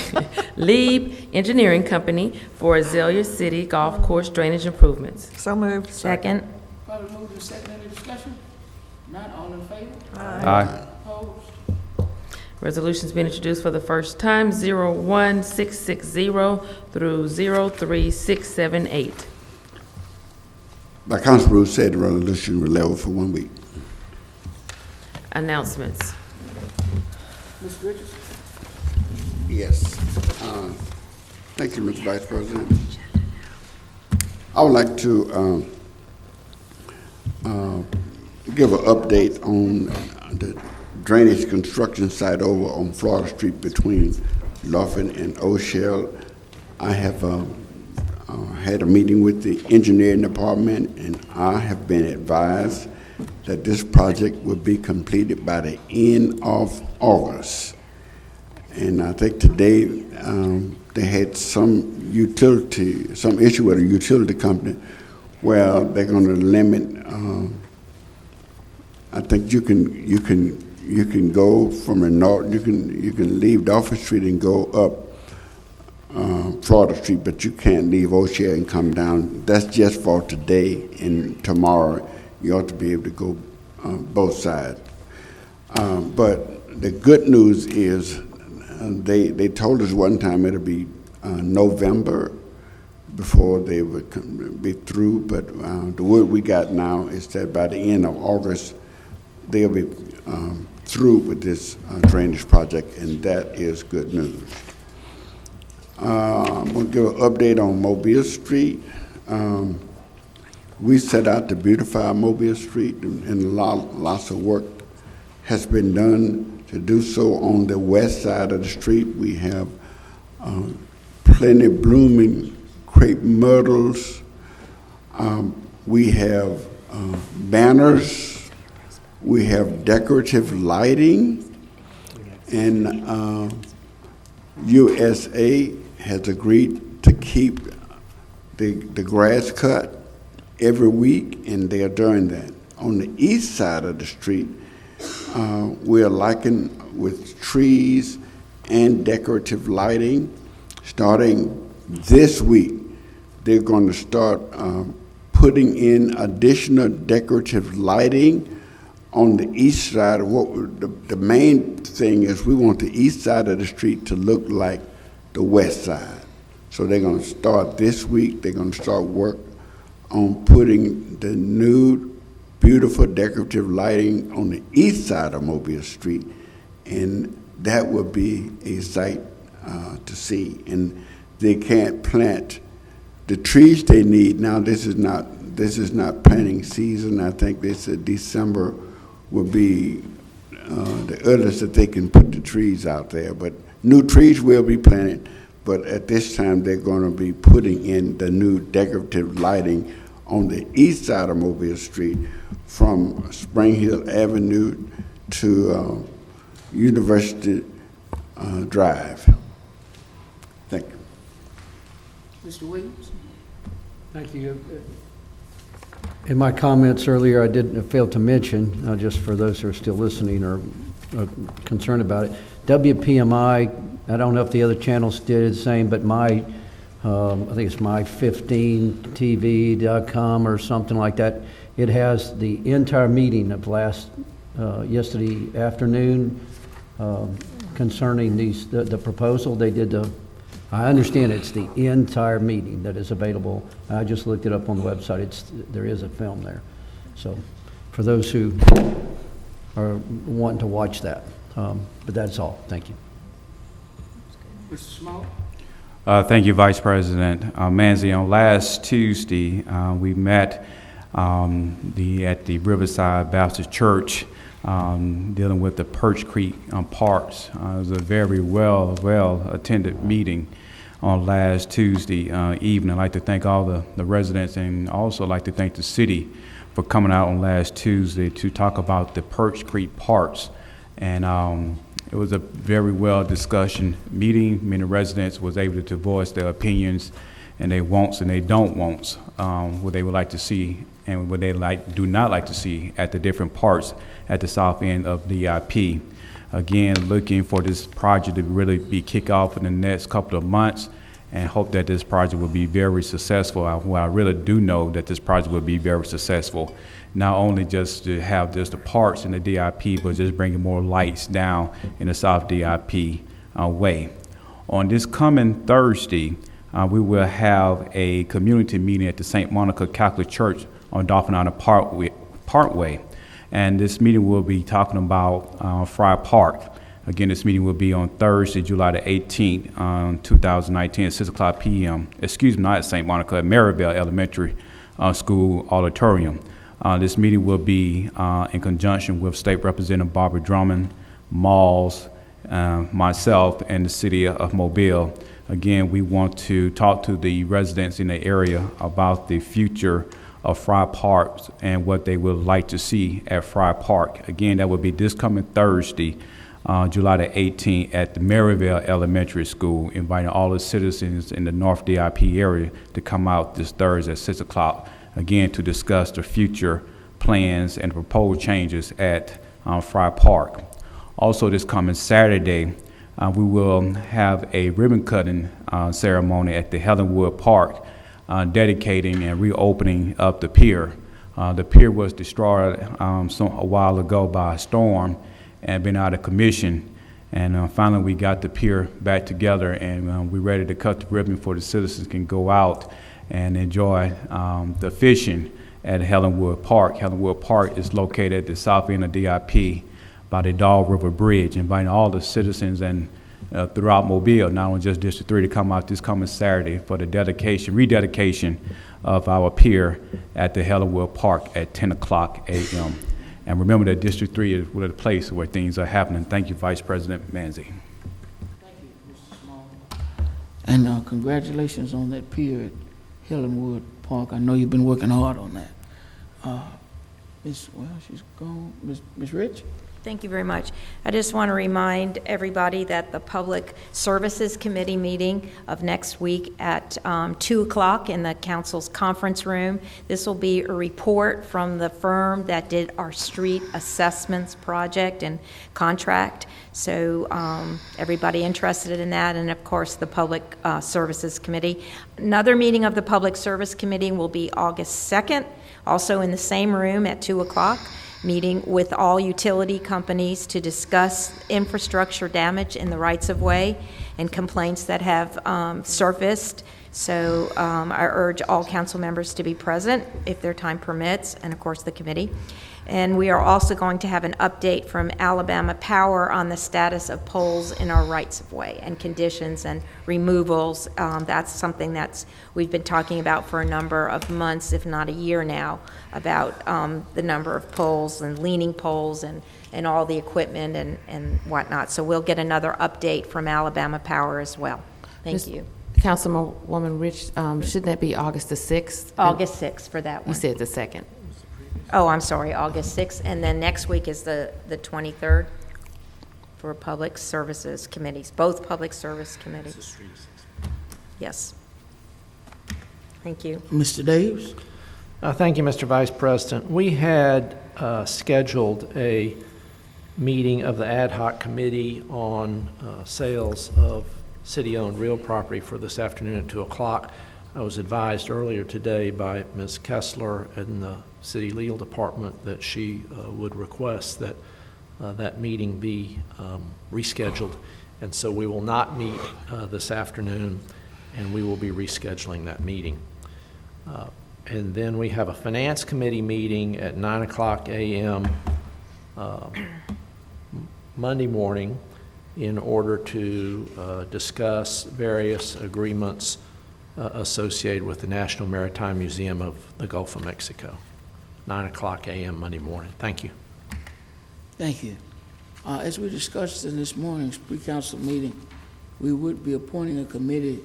Lieb Engineering Company for Azalea City Golf Course drainage improvements. So moved. Second. Probably moved and second. Any discussion? If not, all in favor? Aye. Opposed? Resolutions being introduced for the first time, 01660 through 03678. By Council rules said, the resolution will level for 1 week. Announcements. Mr. Richards? Yes. Thank you, Mr. Vice President. I would like to give an update on the drainage construction site over on Florida Street between Laughlin and O'Shell. I have had a meeting with the engineering department, and I have been advised that this project will be completed by the end of August. And I think today they had some issue with a utility company where they're going to limit. I think you can go from the north. You can leave Dolphin Street and go up Florida Street, but you can't leave O'Shea and come down. That's just for today, and tomorrow you ought to be able to go both sides. But the good news is they told us one time it'll be November before they would be through, but the word we got now is that by the end of August they'll be through with this drainage project, and that is good news. I'm going to give an update on Mobile Street. We set out to beautify Mobile Street, and lots of work has been done to do so. On the west side of the street, we have plenty blooming crepe myrtles. We have banners. We have decorative lighting, and USA has agreed to keep the grass cut every week, and they are doing that. On the east side of the street, we are liking with trees and decorative lighting. Starting this week, they're going to start putting in additional decorative lighting on the east side. The main thing is we want the east side of the street to look like the west side. So they're going to start this week. They're going to start work on putting the new beautiful decorative lighting on the east side of Mobile Street, and that will be a sight to see. And they can't plant the trees they need. Now this is not planting season. I think they said December will be the earliest that they can put the trees out there. But new trees will be planted, but at this time they're going to be putting in the new decorative lighting on the east side of Mobile Street from Spring Hill Avenue to University Drive. Thank you. Mr. Williams? Thank you. In my comments earlier, I did fail to mention, just for those who are still listening or concerned about it, WPMI, I don't know if the other channels did the same, but I think it's my15tv.com or something like that. It has the entire meeting of yesterday afternoon concerning the proposal. They did I understand it's the entire meeting that is available. I just looked it up on the website. There is a film there. So for those who are wanting to watch that. But that's all. Thank you. Mr. Small? Thank you, Vice President Manzi. On last Tuesday, we met at the Riverside Baptist Church dealing with the Perch Creek parks. It was a very well attended meeting on last Tuesday evening. I'd like to thank all the residents, and also like to thank the city for coming out on last Tuesday to talk about the Perch Creek parks. And it was a very well discussion meeting. Many residents was able to voice their opinions and their wants and their don't wants, what they would like to see and what they do not like to see at the different parts at the south end of DIP. Again, looking for this project to really be kicked off in the next couple of months, and hope that this project will be very successful. Well, I really do know that this project will be very successful, not only just to have just the parks in the DIP, but just bringing more lights down in the South DIP way. On this coming Thursday, we will have a community meeting at the St. Monica Catholic Church on Dolphin Island Parkway. And this meeting will be talking about Fry Park. Again, this meeting will be on Thursday, July the 18th, 2019 at 6 o'clock p.m. Excuse me, not at St. Monica, at Maryvale Elementary School Auditorium. This meeting will be in conjunction with State Representative Barbara Drummond, Malls, myself, and the City of Mobile. Again, we want to talk to the residents in the area about the future of Fry Park and what they would like to see at Fry Park. Again, that will be this coming Thursday, July the 18th at the Maryvale Elementary School, inviting all the citizens in the North DIP area to come out this Thursday at 6 o'clock, again, to discuss the future plans and proposed changes at Fry Park. Also, this coming Saturday, we will have a ribbon cutting ceremony at the Helenwood Park, dedicating and reopening up the pier. The pier was destroyed a while ago by a storm and been out of commission. And finally, we got the pier back together, and we're ready to cut the ribbon for the citizens can go out and enjoy the fishing at Helenwood Park. Helenwood Park is located at the south end of DIP by the Dog River Bridge, inviting all the citizens and throughout Mobile, not only just District 3, to come out this coming Saturday for the rededication of our pier at the Helenwood Park at 10 o'clock a.m. And remember that District 3 is the place where things are happening. Thank you, Vice President Manzi. And congratulations on that pier at Helenwood Park. I know you've been working hard on that. She's gone. Ms. Rich? Thank you very much. I just want to remind everybody that the Public Services Committee meeting of next week at 2 o'clock in the council's conference room. This will be a report from the firm that did our street assessments project and contract. So everybody interested in that, and of course the Public Services Committee. Another meeting of the Public Service Committee will be August 2nd, also in the same room at 2 o'clock. Meeting with all utility companies to discuss infrastructure damage in the rights-of-way and complaints that have surfaced. So I urge all council members to be present if their time permits, and of course the committee. And we are also going to have an update from Alabama Power on the status of poles in our rights-of-way and conditions and removals. That's something we've been talking about for a number of months, if not a year now, about the number of poles and leaning poles and all the equipment and whatnot. So we'll get another update from Alabama Power as well. Thank you. Councilwoman Rich, shouldn't that be August the 6th? August 6th for that one. You said the 2nd. Oh, I'm sorry, August 6th, and then next week is the 23rd for Public Services Committees, both Public Service Committees. Yes. Thank you. Mr. Davis? Thank you, Mr. Vice President. We had scheduled a meeting of the ad hoc committee on sales of city-owned real property for this afternoon at 2 o'clock. I was advised earlier today by Ms. Kessler in the City Legal Department that she would request that that meeting be rescheduled. And so we will not meet this afternoon, and we will be rescheduling that meeting. And then we have a Finance Committee meeting at 9 o'clock a.m. Monday morning, in order to discuss various agreements associated with the National Maritime Museum of the Gulf of Mexico. 9:00 a.m. Monday morning. Thank you. Thank you. As we discussed in this morning's pre-council meeting, we would be appointing a committee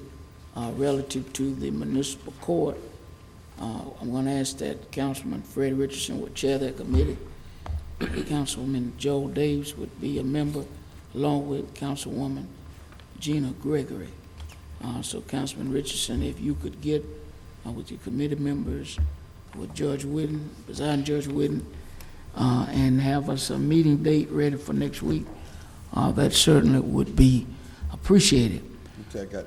relative to the municipal court. I'm going to ask that Councilman Fred Richardson would chair that committee. Councilwoman Joel Davis would be a member, along with Councilwoman Gina Gregory. So Councilman Richardson, if you could get with your committee members, with Judge Whitten, presiding Judge Whitten, and have us a meeting date ready for next week, that certainly would be appreciated. Okay,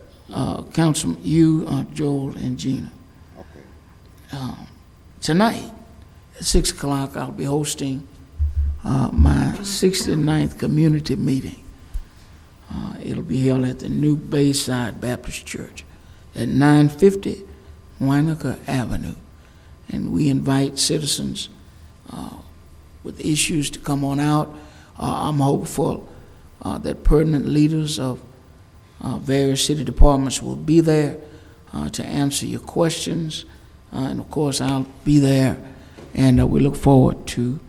Councilman, you, Joel, and Gina. okay. Tonight, at 6 o'clock, I'll be hosting my 69th community meeting. It'll be held at the New Bayside Baptist Church at 950 Winecker Avenue. And we invite citizens with issues to come on out. I'm hopeful that pertinent leaders of various city departments will be there to answer your questions. And of course, I'll be there, and we look forward to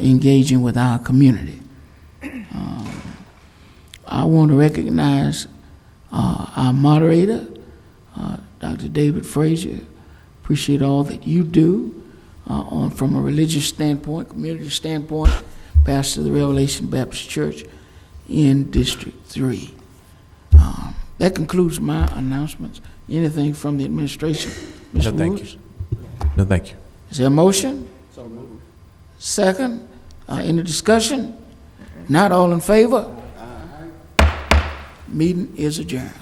engaging with our community. I want to recognize our moderator, Dr. David Frazier. Appreciate all that you do from a religious standpoint, community standpoint, pastor of the Revelation Baptist Church in District 3. That concludes my announcements. Anything from the administration? Ms. No, thank Woods? you. No, thank you. Is there a motion? So moved. Second? Any discussion? Not all in favor? Meeting is adjourned.